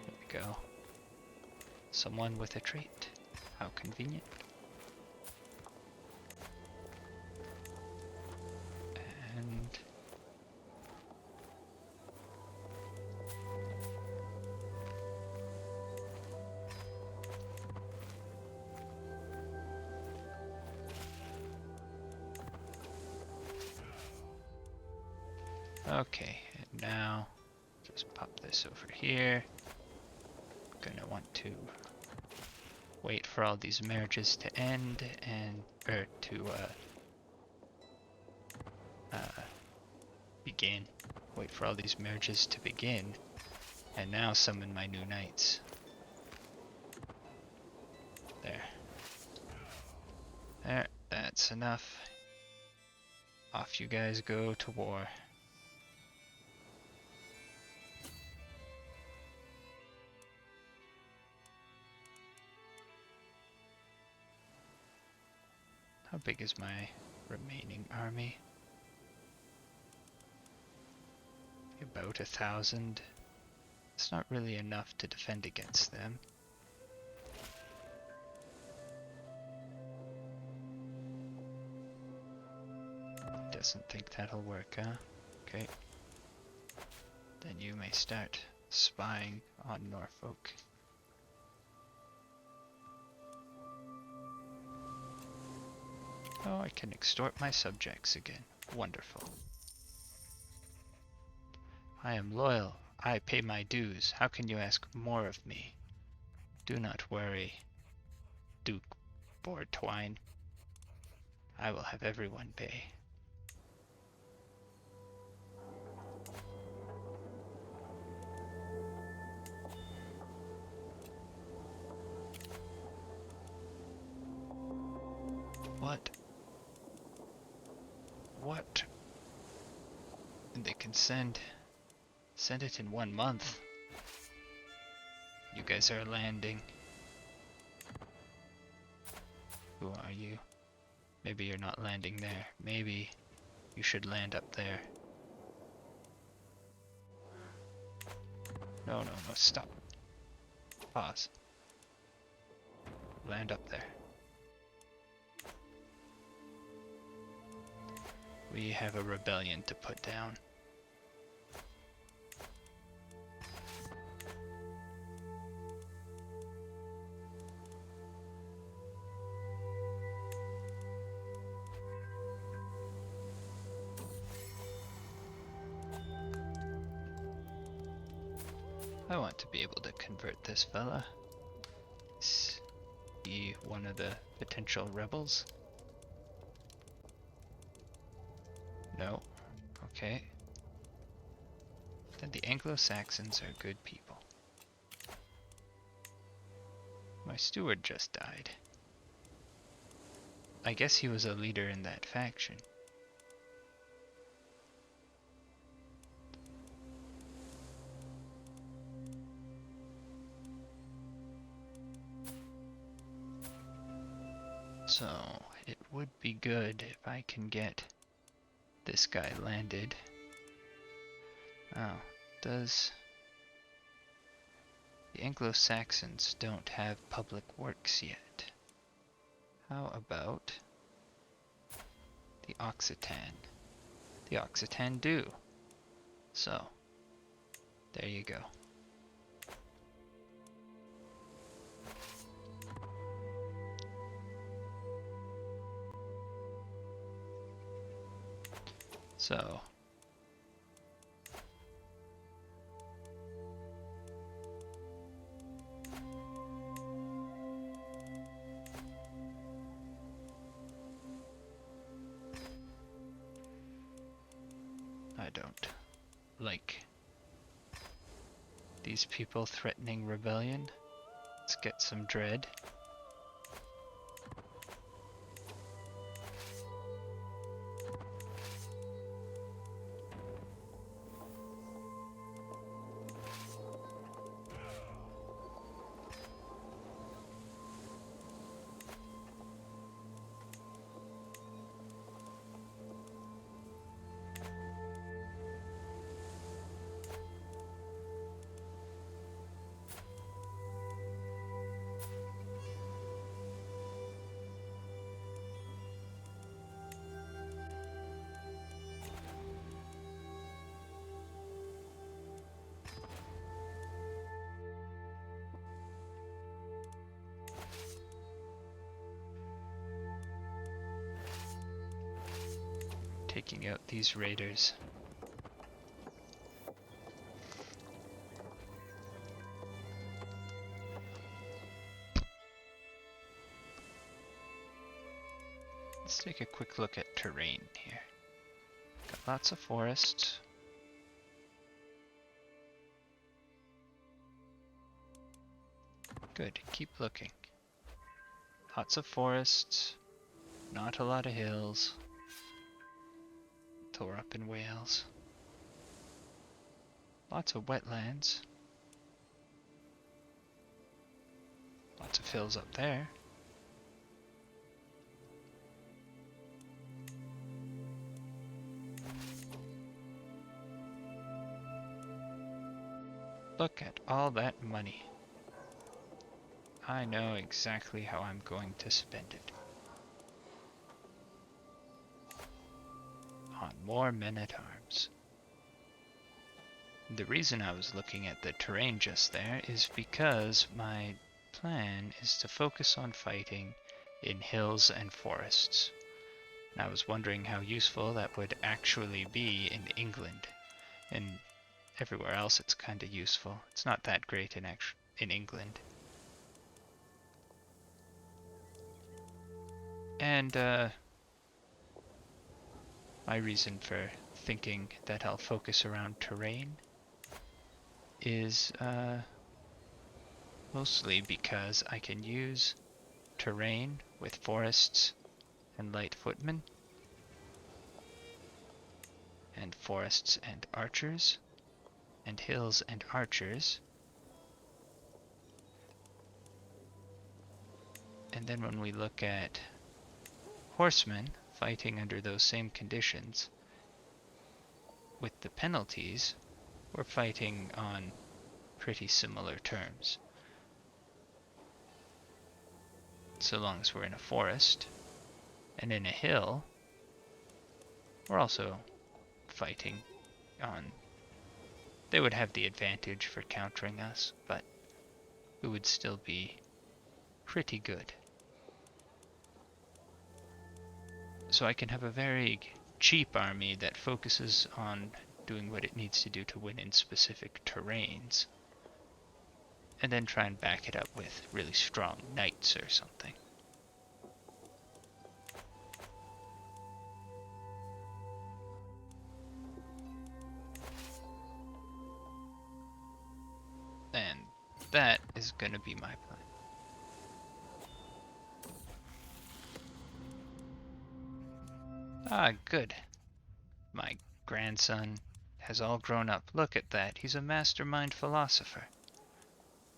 There we go. Someone with a trait. How convenient. And okay, and now just pop this over here. Gonna want to wait for all these marriages to end and begin. Wait for all these marriages to begin, and now summon my new knights. There, that's enough. Off you guys go to war. How big is my remaining army? About 1,000. It's not really enough to defend against them. Doesn't think that'll work, huh? Okay. Then you may start spying on Norfolk. Oh, I can extort my subjects again. Wonderful. I am loyal. I pay my dues. How can you ask more of me? Do not worry, Duke Bortwine. I will have everyone pay. What? What? And they can send it in 1 month. You guys are landing. Who are you? Maybe you're not landing there. Maybe you should land up there. No, stop. Pause. Land up there. We have a rebellion to put down. I want to be able to convert this fella. Be one of the potential rebels. No. Okay. Then the Anglo-Saxons are good people. My steward just died. I guess he was a leader in that faction. So, it would be good if I can get this guy landed. Oh, does... The Anglo-Saxons don't have public works yet. How about the Occitan? The Occitan do. So, there you go. So, I don't like these people threatening rebellion. Let's get some dread. Taking out these raiders. Let's take a quick look at terrain here. Got lots of forests. Good, keep looking. Lots of forests, not a lot of hills. Till we're up in Wales. Lots of wetlands. Lots of hills up there. Look at all that money. I know exactly how I'm going to spend it. On more men-at-arms. The reason I was looking at the terrain just there is because my plan is to focus on fighting in hills and forests. And I was wondering how useful that would actually be in England. And everywhere else it's kind of useful. It's not that great in England. And my reason for thinking that I'll focus around terrain is mostly because I can use terrain with forests and light footmen, and forests and archers, and hills and archers. And then when we look at horsemen fighting under those same conditions, with the penalties, we're fighting on pretty similar terms. So long as we're in a forest, and in a hill, we're also fighting on... They would have the advantage for countering us, but it would still be pretty good. So I can have a very cheap army that focuses on doing what it needs to do to win in specific terrains, and then try and back it up with really strong knights or something. And that is going to be my plan. Ah, good. My grandson has all grown up. Look at that. He's a mastermind philosopher.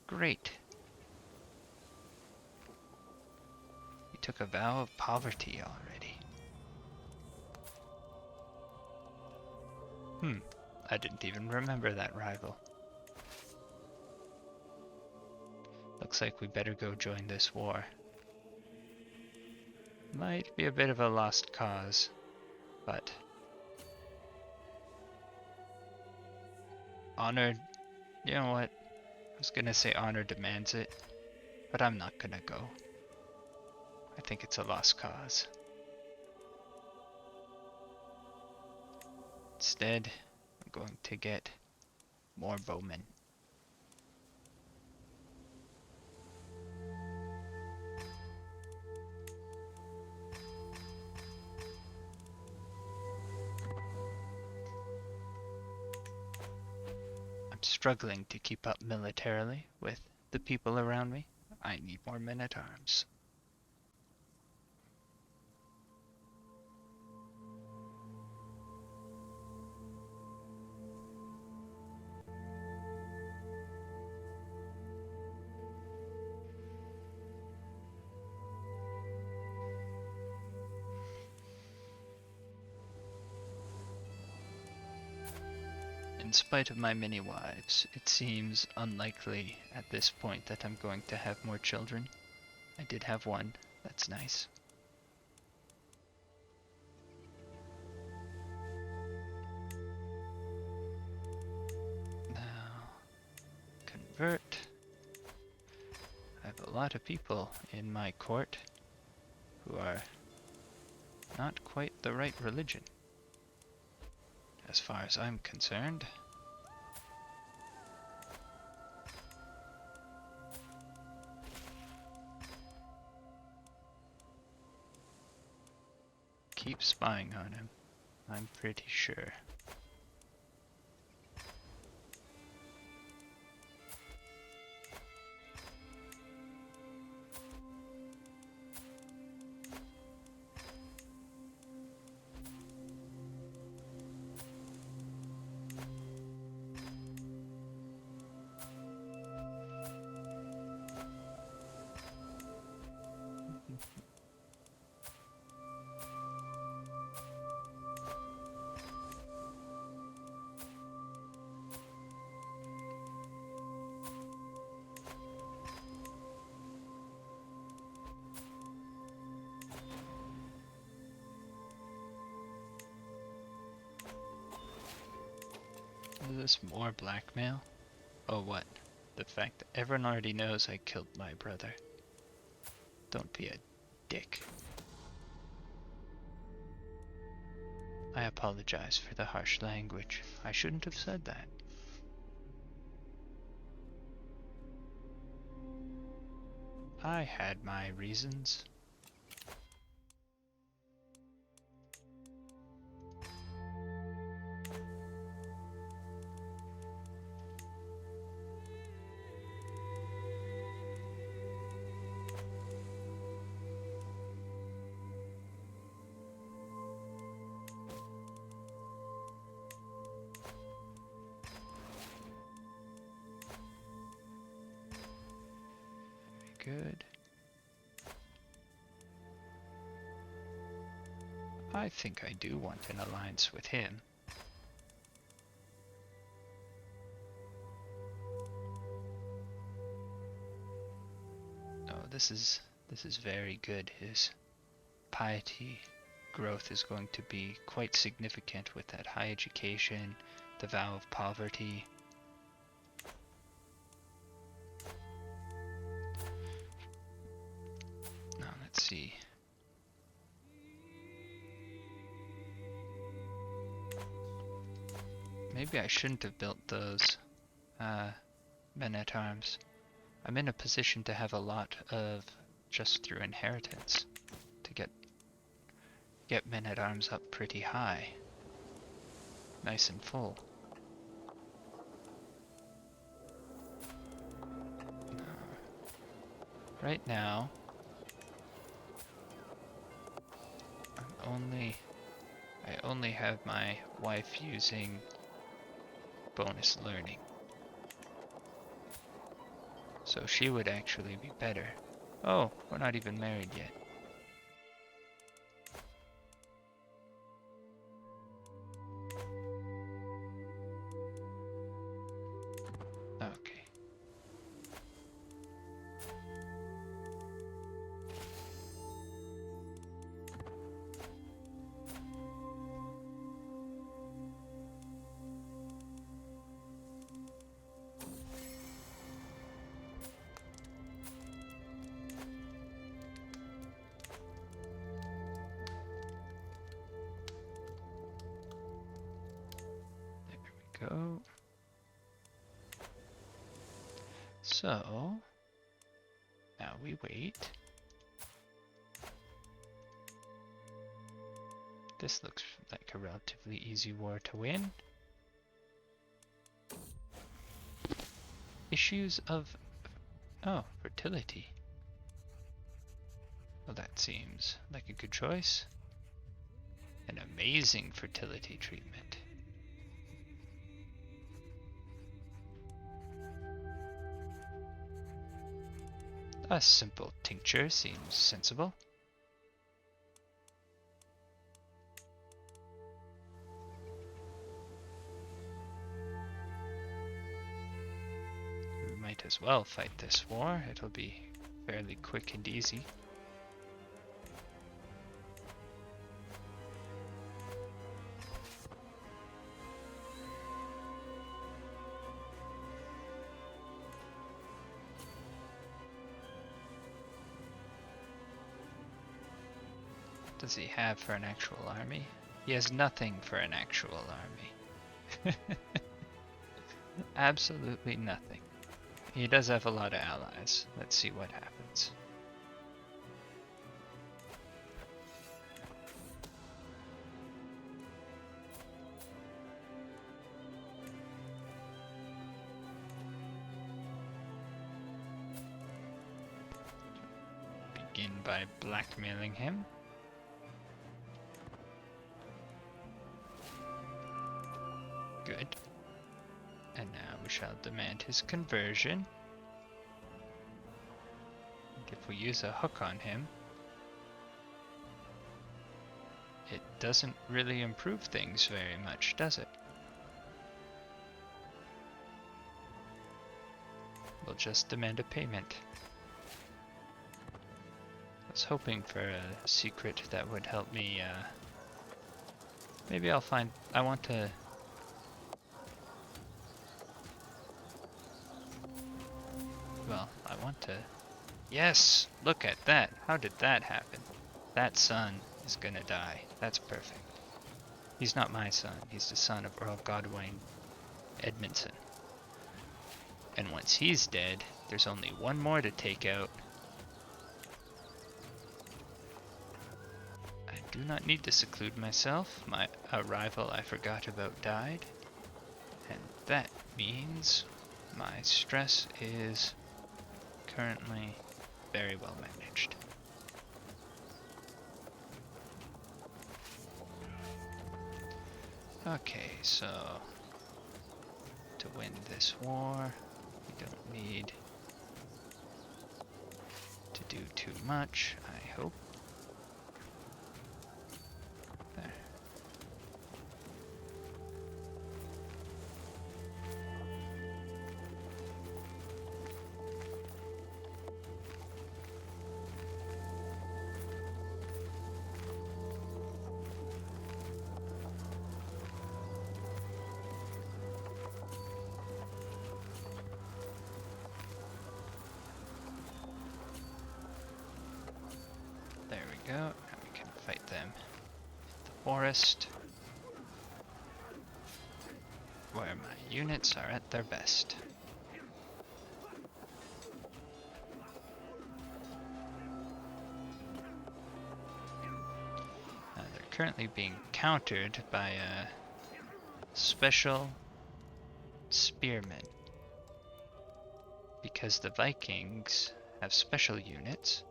Great. He took a vow of poverty already. I didn't even remember that rival. Looks like we better go join this war. Might be a bit of a lost cause, but honor, you know what? I was gonna say honor demands it, but I'm not gonna go. I think it's a lost cause. Instead, I'm going to get more bowmen. struggling to keep up militarily with the people around me. I need more men-at-arms. In spite of my many wives, it seems unlikely at this point that I'm going to have more children. I did have one. That's nice. Now, convert. I have a lot of people in my court who are not quite the right religion, as far as I'm concerned. Keep spying on him, I'm pretty sure. Is this more blackmail? Oh, what? The fact that everyone already knows I killed my brother. Don't be a dick. I apologize for the harsh language. I shouldn't have said that. I had my reasons. Good. I think I do want an alliance with him. Oh, this is very good. His piety growth is going to be quite significant with that high education, the vow of poverty. Now let's see. Maybe I shouldn't have built those men-at-arms. I'm in a position to have a lot of just through inheritance to get men-at-arms up pretty high. Nice and full. Right now, I only have my wife using bonus learning. So she would actually be better. Oh, we're not even married yet. Okay. Go. So, now we wait. This looks like a relatively easy war to win. issues of... Oh, fertility. Well, that seems like a good choice. An amazing fertility treatment. A simple tincture seems sensible. We might as well fight this war. It'll be fairly quick and easy. What does he have for an actual army? He has nothing for an actual army. Absolutely nothing. He does have a lot of allies. Let's see what happens. Begin by blackmailing him. Good. And now we shall demand his conversion. And if we use a hook on him, it doesn't really improve things very much, does it? We'll just demand a payment. I was hoping for a secret that would help me, maybe I'll find... I want to... Well, I want to... Yes! Look at that! How did that happen? That son is gonna die. That's perfect. He's not my son. He's the son of Earl Godwine Edmondson. And once he's dead, there's only one more to take out. I do not need to seclude myself. A rival I forgot about died. And that means my stress is currently very well managed. Okay, so to win this war, we don't need to do too much, I hope. There. There we go. Now we can fight them in the forest, where my units are at their best. They're currently being countered by a special spearmen, because the Vikings have special units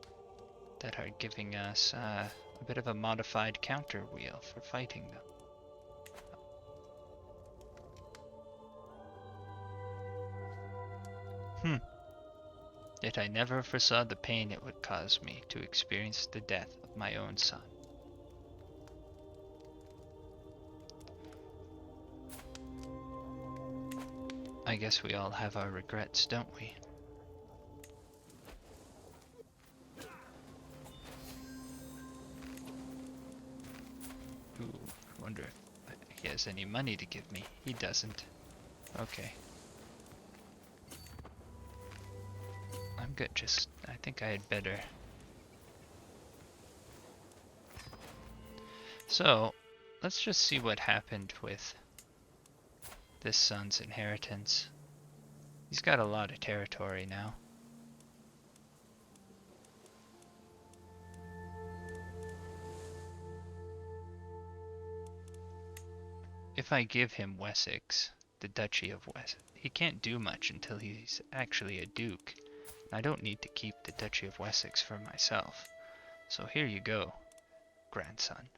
that are giving us a bit of a modified counter wheel for fighting them. Yet I never foresaw the pain it would cause me to experience the death of my own son. I guess we all have our regrets, don't we? Ooh, I wonder if he has any money to give me. He doesn't. Okay. I'm good, I think I had better. So, let's just see what happened with this son's inheritance. He's got a lot of territory now. If I give him Wessex, the Duchy of Wessex. He can't do much until he's actually a duke. I don't need to keep the Duchy of Wessex for myself. So here you go, grandson.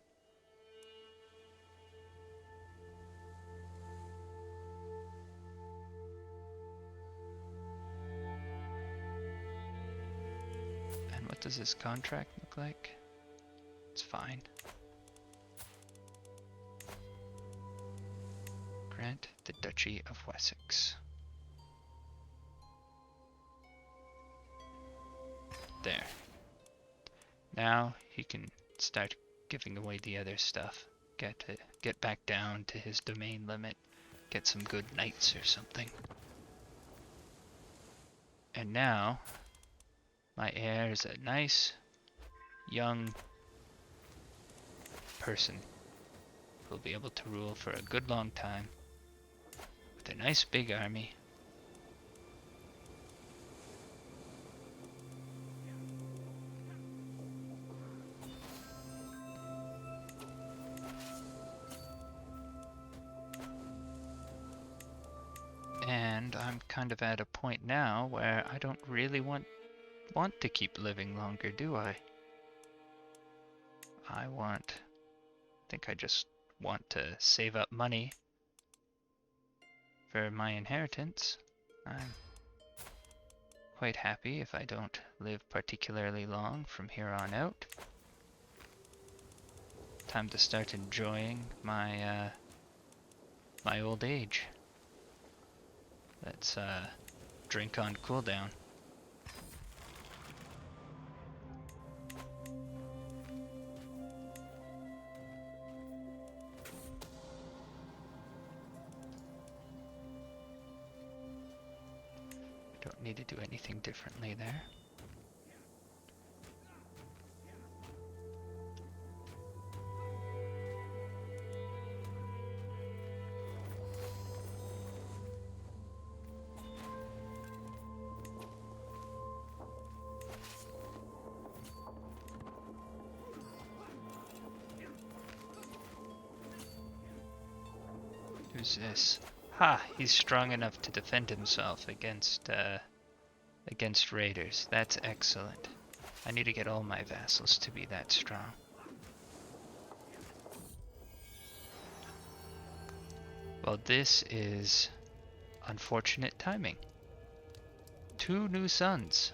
And what does his contract look like? It's fine. Grant the Duchy of Wessex. There. Now he can start giving away the other stuff. Get back down to his domain limit. Get some good knights or something. And now my heir is a nice young person who will be able to rule for a good long time with a nice big army. And I'm kind of at a point now where I don't really want to keep living longer, do I? I think I just want to save up money for my inheritance. I'm quite happy if I don't live particularly long from here on out. Time to start enjoying my my old age. Let's drink on cooldown. Don't need to do anything differently there. Who's this? Ha! He's strong enough to defend himself against raiders. That's excellent. I need to get all my vassals to be that strong. Well, this is unfortunate timing. 2 new sons.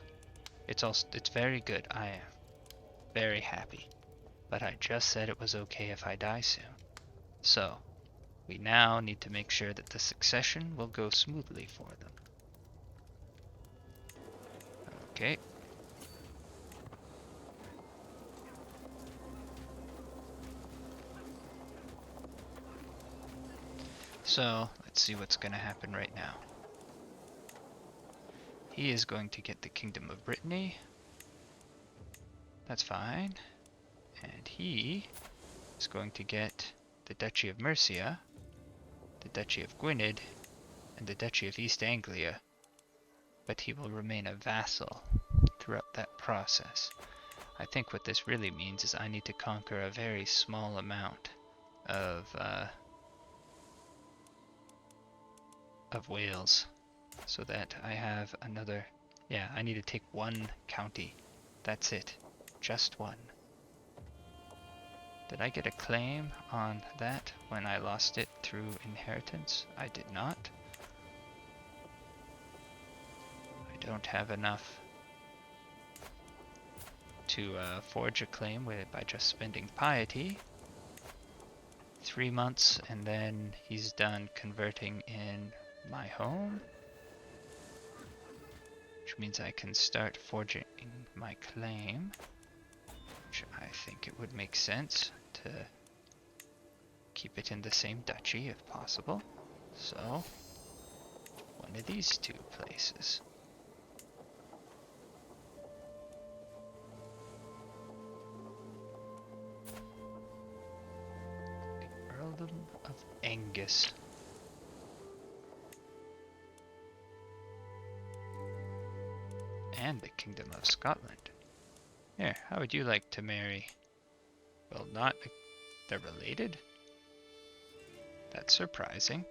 It's very good. I am very happy. But I just said it was okay if I die soon. So, we now need to make sure that the succession will go smoothly for them. Okay. So, let's see what's going to happen right now. He is going to get the Kingdom of Brittany. That's fine. And he is going to get the Duchy of Mercia, the Duchy of Gwynedd, and the Duchy of East Anglia. But he will remain a vassal throughout that process. I think what this really means is I need to conquer a very small amount of Wales, so that I have another. Yeah, I need to take 1 county. That's it, just 1. Did I get a claim on that when I lost it through inheritance? I did not. I don't have enough to forge a claim by just spending piety. 3 months and then he's done converting in my home, which means I can start forging my claim, which I think it would make sense to keep it in the same duchy if possible. So, one of these 2 places. The Earldom of Angus. And the Kingdom of Scotland. Here, how would you like to marry? Well, they're related? That's surprising.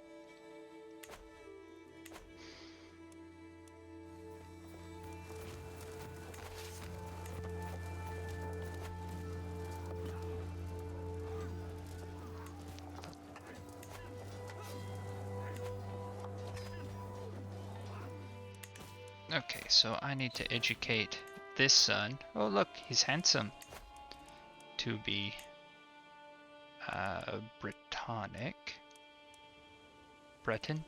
Okay, so I need to educate this son. Oh look, he's handsome. To be Brittonic. Breton?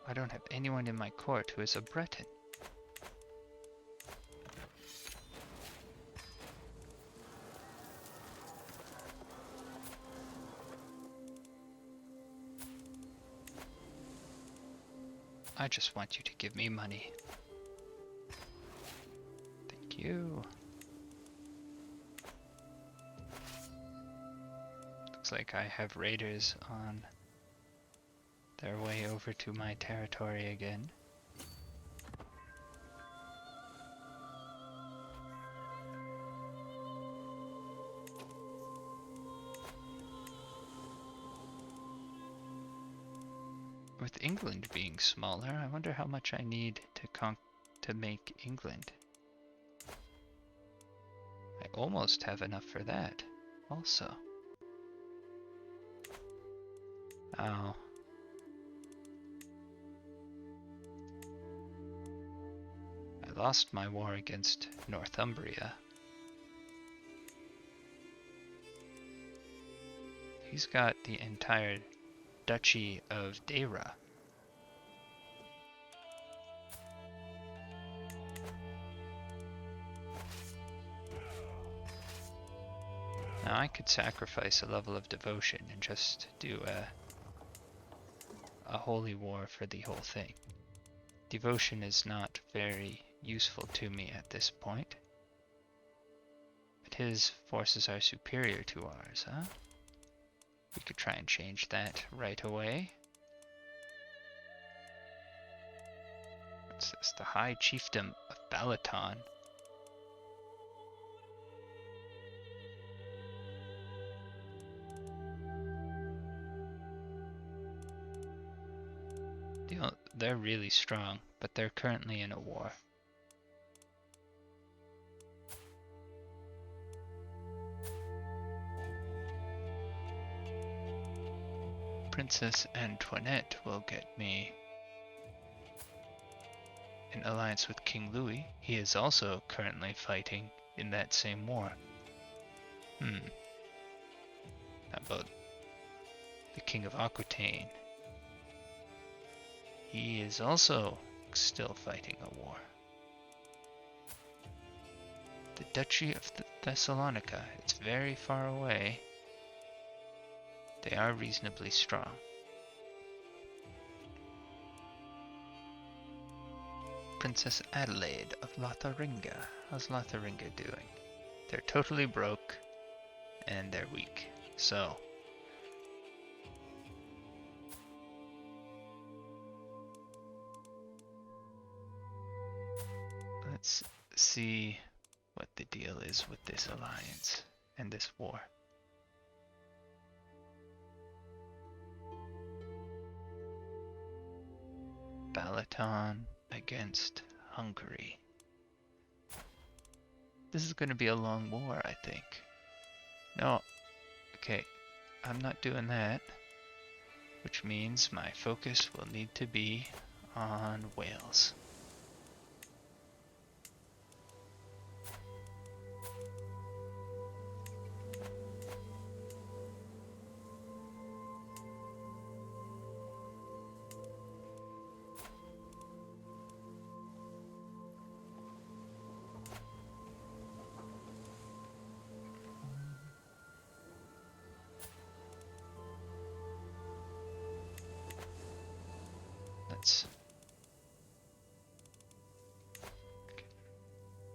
I don't have anyone in my court who is a Breton. I just want you to give me money. Thank you. Looks like I have raiders on their way over to my territory again. With England being smaller, I wonder how much I need to make England. I almost have enough for that, also. Oh. I lost my war against Northumbria. He's got the entire Duchy of Deira. Now I could sacrifice a level of devotion and just do a holy war for the whole thing. Devotion is not very useful to me at this point. But his forces are superior to ours, huh? We could try and change that right away. What's this? The High Chiefdom of Balaton. They're really strong, but they're currently in a war. Princess Antoinette will get me an alliance with King Louis. He is also currently fighting in that same war. How about the King of Aquitaine? He is also still fighting a war. The Duchy of Thessalonica, it's very far away. They are reasonably strong. Princess Adelaide of Lotharingia. How's Lotharingia doing? They're totally broke and they're weak. So let's see what the deal is with this alliance and this war. Balaton against Hungary. This is going to be a long war, I think. No, okay, I'm not doing that, which means my focus will need to be on Wales.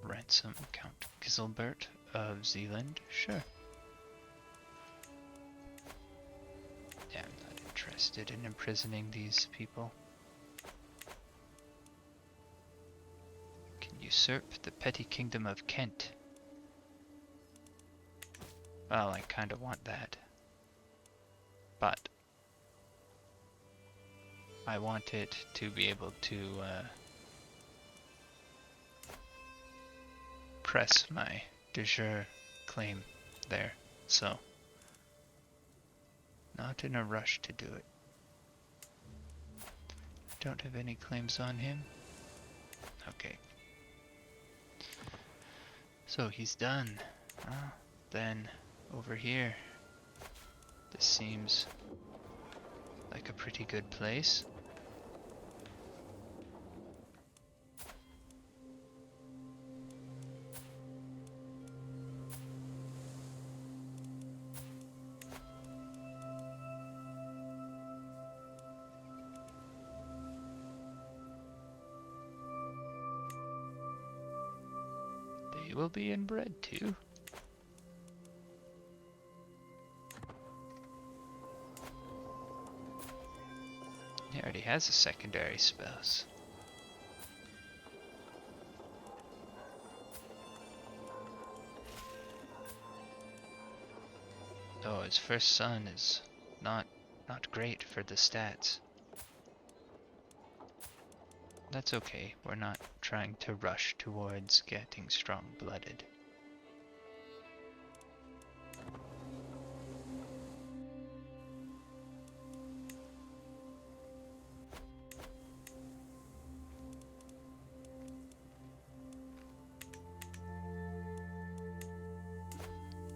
Ransom Count Giselbert of Zealand, sure. Yeah, I'm not interested in imprisoning these people. Can usurp the petty kingdom of Kent. Well, I kinda want that. But I want it to be able to press my de jure claim there, so not in a rush to do it. Don't have any claims on him. Okay. So he's done. Then over here. This seems like a pretty good place. They will be inbred too. He already has a secondary spouse. Oh, his first son is not great for the stats. That's okay, we're not trying to rush towards getting strong-blooded.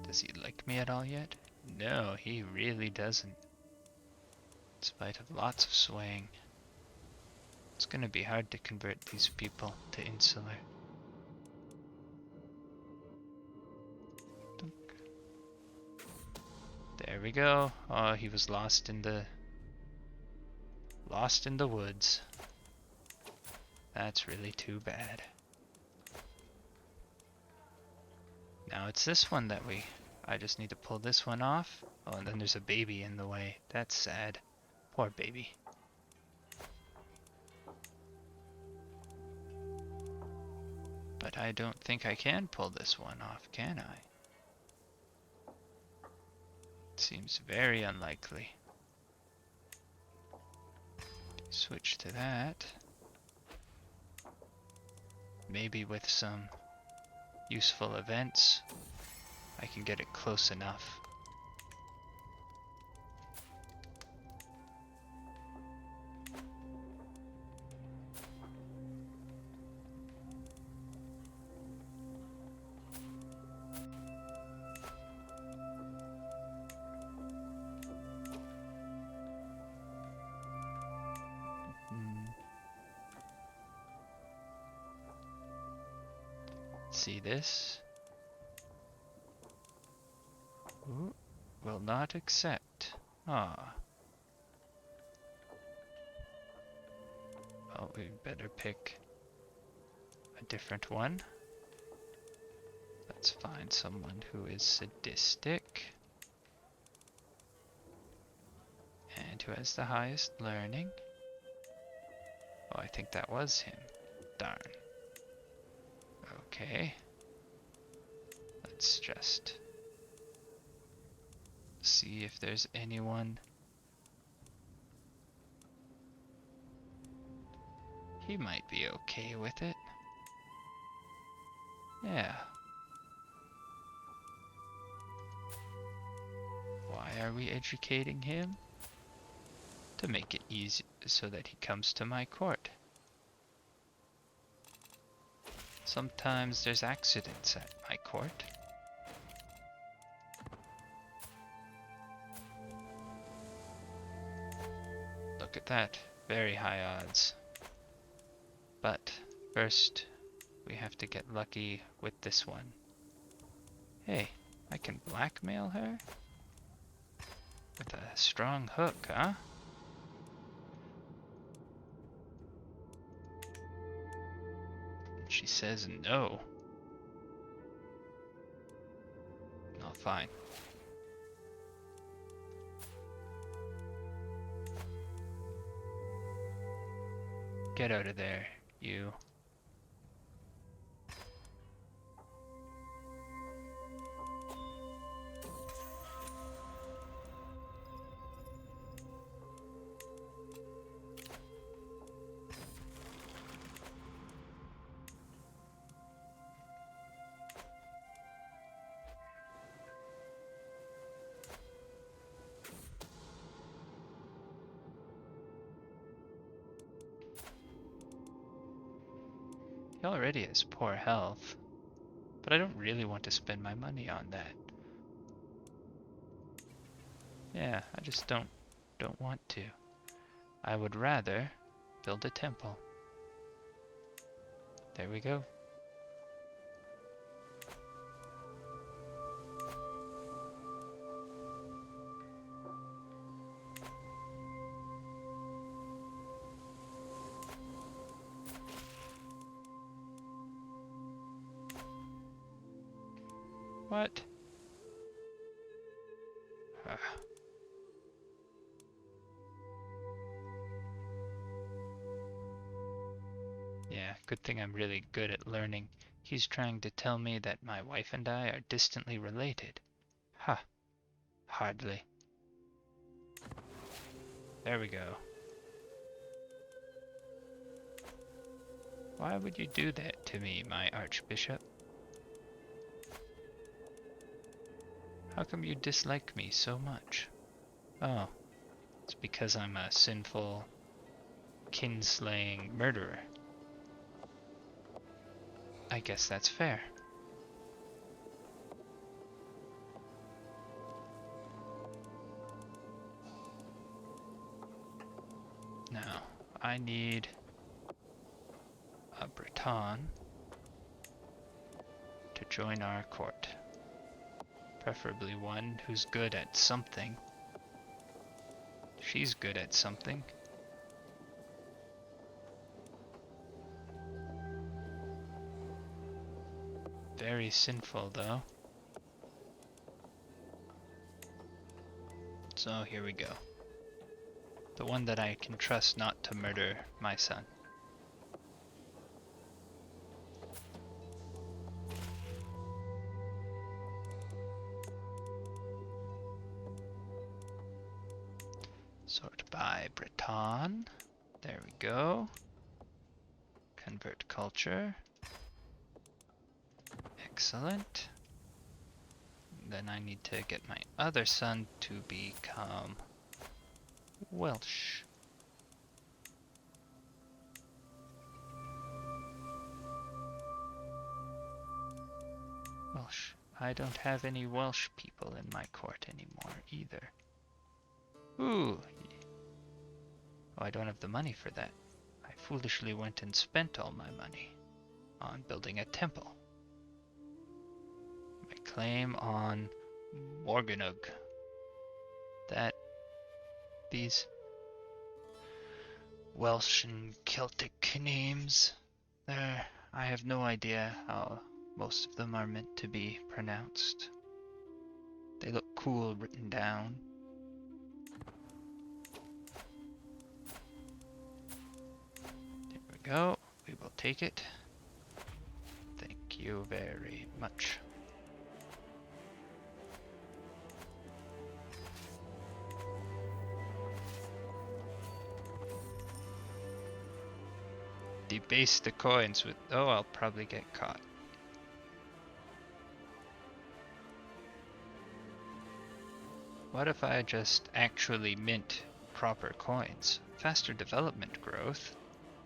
Does he like me at all yet? No, he really doesn't. In spite of lots of swaying. It's gonna be hard to convert these people to insular. There we go. Oh, he was lost in the woods. That's really too bad. Now it's this one that I just need to pull this one off. Oh, and then there's a baby in the way. That's sad. Poor baby. But I don't think I can pull this one off, can I? It seems very unlikely. Switch to that. Maybe with some useful events, I can get it close enough. See this? Ooh, will not accept. Ah. Well, we better pick a different one. Let's find someone who is sadistic and who has the highest learning. Oh, I think that was him. Darn. Okay. Let's just see if there's anyone. He might be okay with it. Yeah. Why are we educating him? To make it easy so that he comes to my court. Sometimes there's accidents at my court. Look at that. Very high odds. But first, we have to get lucky with this one. Hey, I can blackmail her? With a strong hook, huh? She says no. Oh, fine. Get out of there, you. He already has poor health, but I don't really want to spend my money on that. Yeah, I just don't want to. I would rather build a temple. There we go. What? Yeah, good thing I'm really good at learning. He's trying to tell me that my wife and I are distantly related. Ha, hardly. There we go. Why would you do that to me, my Archbishop? How come you dislike me so much? Oh, it's because I'm a sinful, kinslaying murderer. I guess that's fair. Now, I need a Breton to join our court. Preferably one who's good at something. She's good at something. Very sinful, though. So here we go. The one that I can trust not to murder my son. Sort by Breton. There we go. Convert culture. Excellent. Then I need to get my other son to become Welsh. Welsh. I don't have any Welsh people in my court anymore either. Ooh. Oh, I don't have the money for that. I foolishly went and spent all my money on building a temple. My claim on Morganug. These Welsh and Celtic names, I have no idea how most of them are meant to be pronounced. They look cool written down. There we go. We will take it. Thank you very much. Debase the coins with... Oh, I'll probably get caught. What if I just actually mint proper coins? Faster development growth?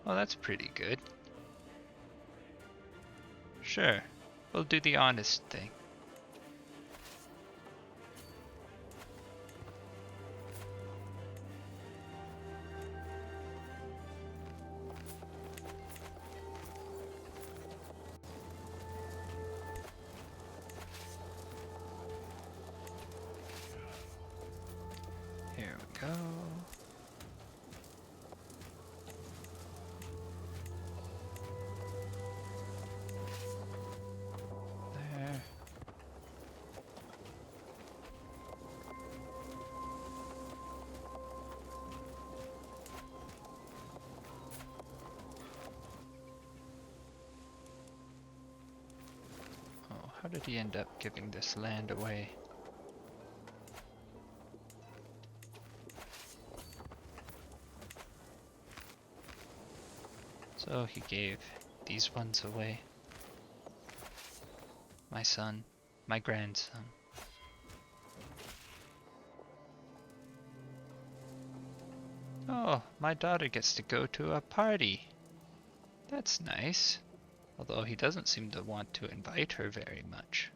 Well, that's pretty good. Sure, we'll do the honest thing. Here we go. There. Oh, how did he end up giving this land away? So he gave these ones away. My son, my grandson. Oh, my daughter gets to go to a party. That's nice. Although he doesn't seem to want to invite her very much.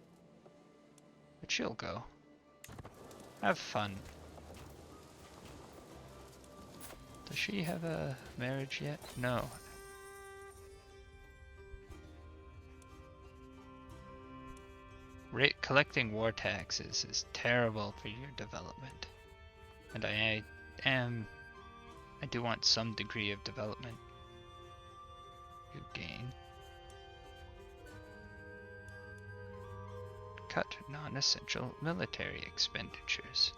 But she'll go. Have fun. Does she have a marriage yet? No. Collecting war taxes is terrible for your development. And I do want some degree of development. You gain. Cut non-essential military expenditures.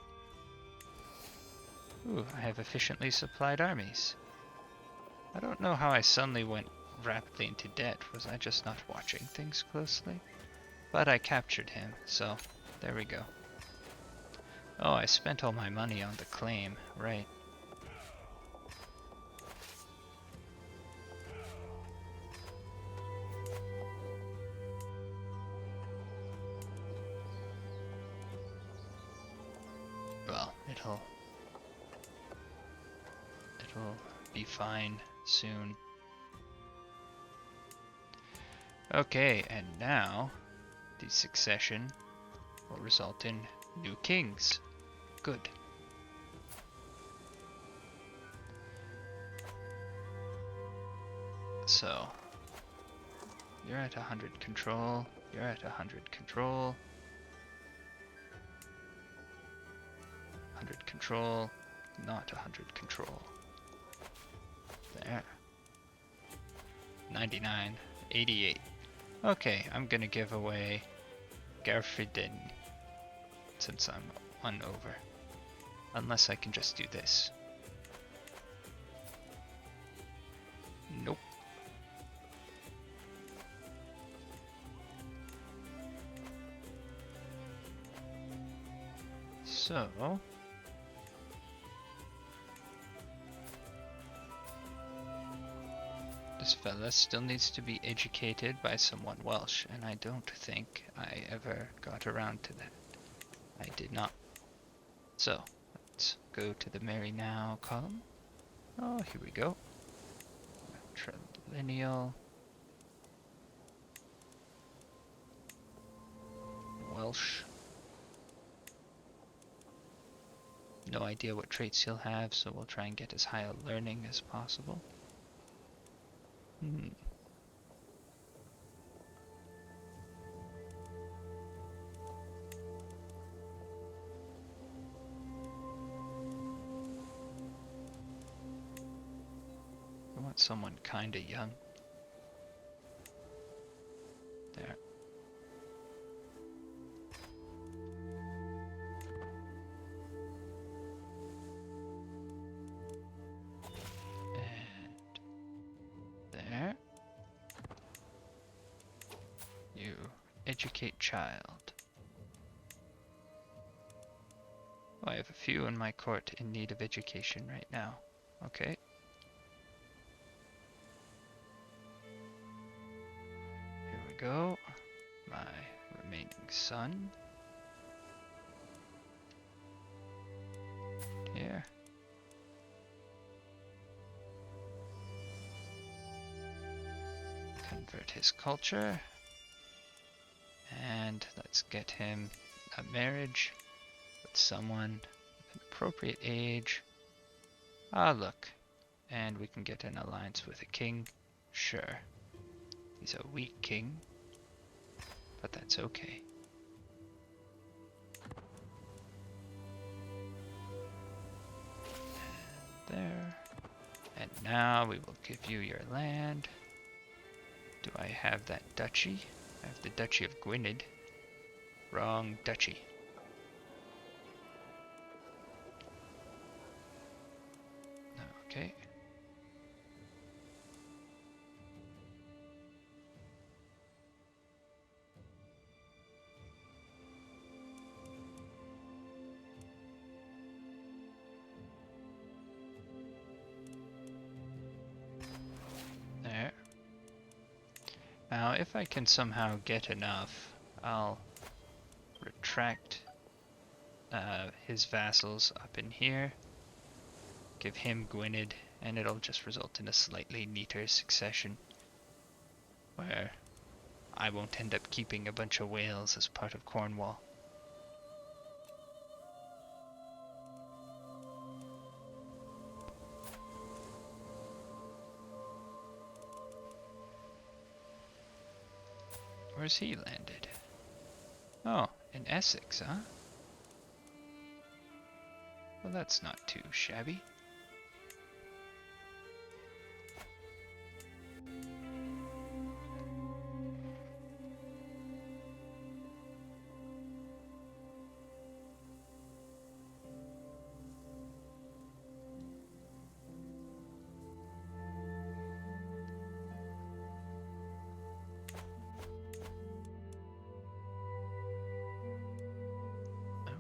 Ooh, I have efficiently supplied armies. I don't know how I suddenly went rapidly into debt. Was I just not watching things closely? But I captured him, so there we go. Oh, I spent all my money on the claim, right. Well, it'll be fine soon. Okay, and now the succession will result in new kings. Good. So, you're at 100 control, you're at 100 control. 100 control, not 100 control. There. 99, 88. Okay, I'm gonna give away Garfridin since I'm 1 over. Unless I can just do this. Nope. So, this fella still needs to be educated by someone Welsh, and I don't think I ever got around to that. I did not. So, let's go to the Marry Now column. Oh, here we go. Matrilineal. Welsh. No idea what traits he'll have, so we'll try and get as high a learning as possible. I want someone kinda young. There. Educate child. Oh, I have a few in my court in need of education right now. Okay. Here we go. My remaining son. Here. Convert his culture. And let's get him a marriage with someone of an appropriate age. Ah, look. And we can get an alliance with a king. Sure. He's a weak king, but that's okay. And there. And now we will give you your land. Do I have that duchy? I have the Duchy of Gwynedd. Wrong duchy. Okay. There. Now, if I can somehow get enough, I'll retract his vassals up in here, give him Gwynedd, and it'll just result in a slightly neater succession. where I won't end up keeping a bunch of whales as part of Cornwall. Where's he landed? Oh, in Essex, huh? Well, that's not too shabby.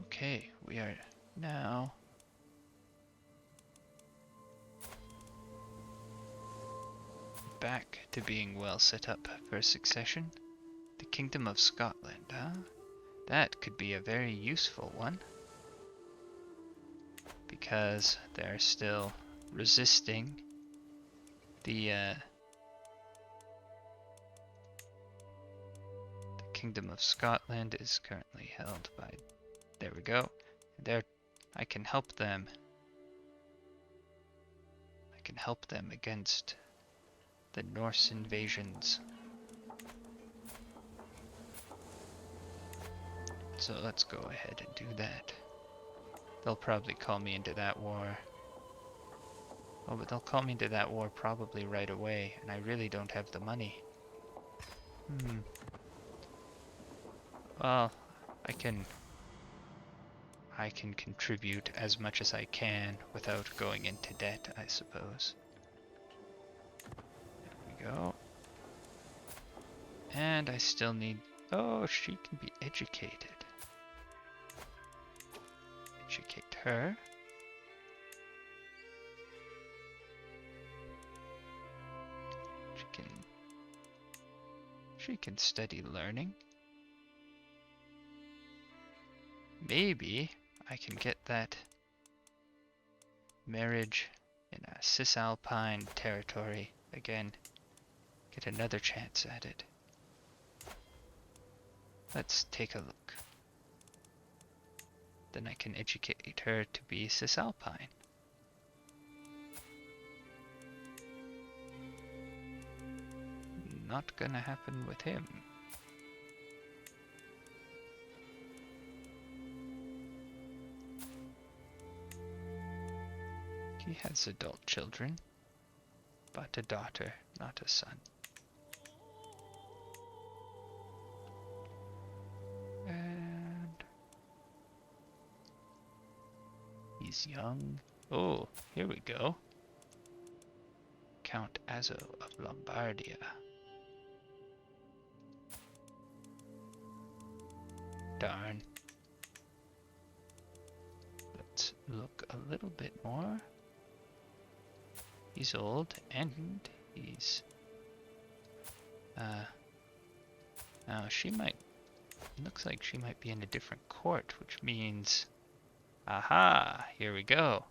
Okay, we are now back to being well set up for succession. The Kingdom of Scotland, huh? That could be a very useful one, because they're still resisting the Kingdom of Scotland is currently held by... There we go. There, I can help them. I can help them against the Norse invasions. So let's go ahead and do that. They'll probably call me into that war. Oh, but they'll call me into that war probably right away, and I really don't have the money. Well, I can contribute as much as I can without going into debt, I suppose. There we go. And I still need... Oh, she can be educated. Educate her. She can study learning. Maybe I can get that marriage in a Cisalpine territory again. Get another chance at it. Let's take a look. Then I can educate her to be Cisalpine. Not gonna happen with him. He has adult children, but a daughter, not a son. And he's young. Oh, here we go. Count Azzo of Lombardia. Darn. Let's look a little bit more. He's old, and he's... Now she might... Looks like she might be in a different court, which means... Aha! Here we go.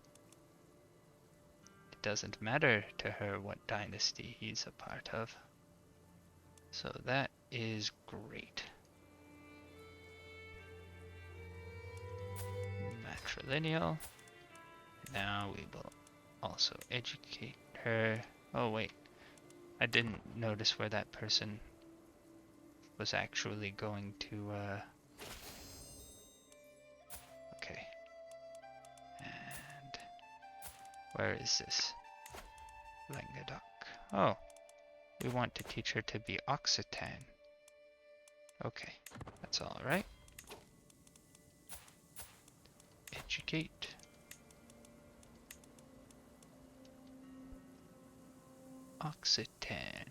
It doesn't matter to her what dynasty he's a part of. So that is great. Matrilineal. Now we will also educate her. Oh wait, I didn't notice where that person was actually going to, okay. And where is this? Languedoc. Oh, we want to teach her to be Occitan. Okay, that's alright. Educate. Occitan.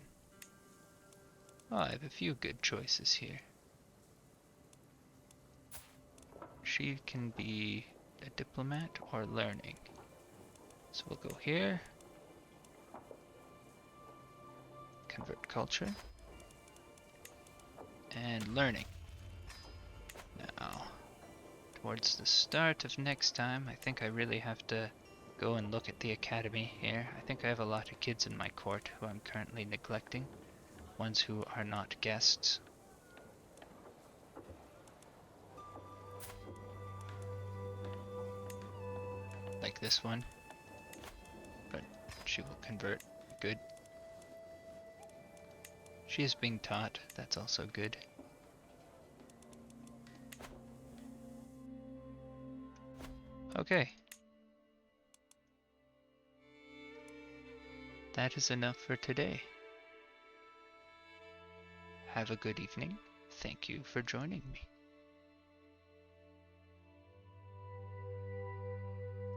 Oh, I have a few good choices here. She can be a diplomat or learning. So we'll go here. Convert culture. And learning. Now, towards the start of next time, I think I really have to go and look at the academy here. I think I have a lot of kids in my court who I'm currently neglecting. ones who are not guests. Like this one. But she will convert. Good. She is being taught. That's also good. Okay. That is enough for today. Have a good evening. Thank you for joining me.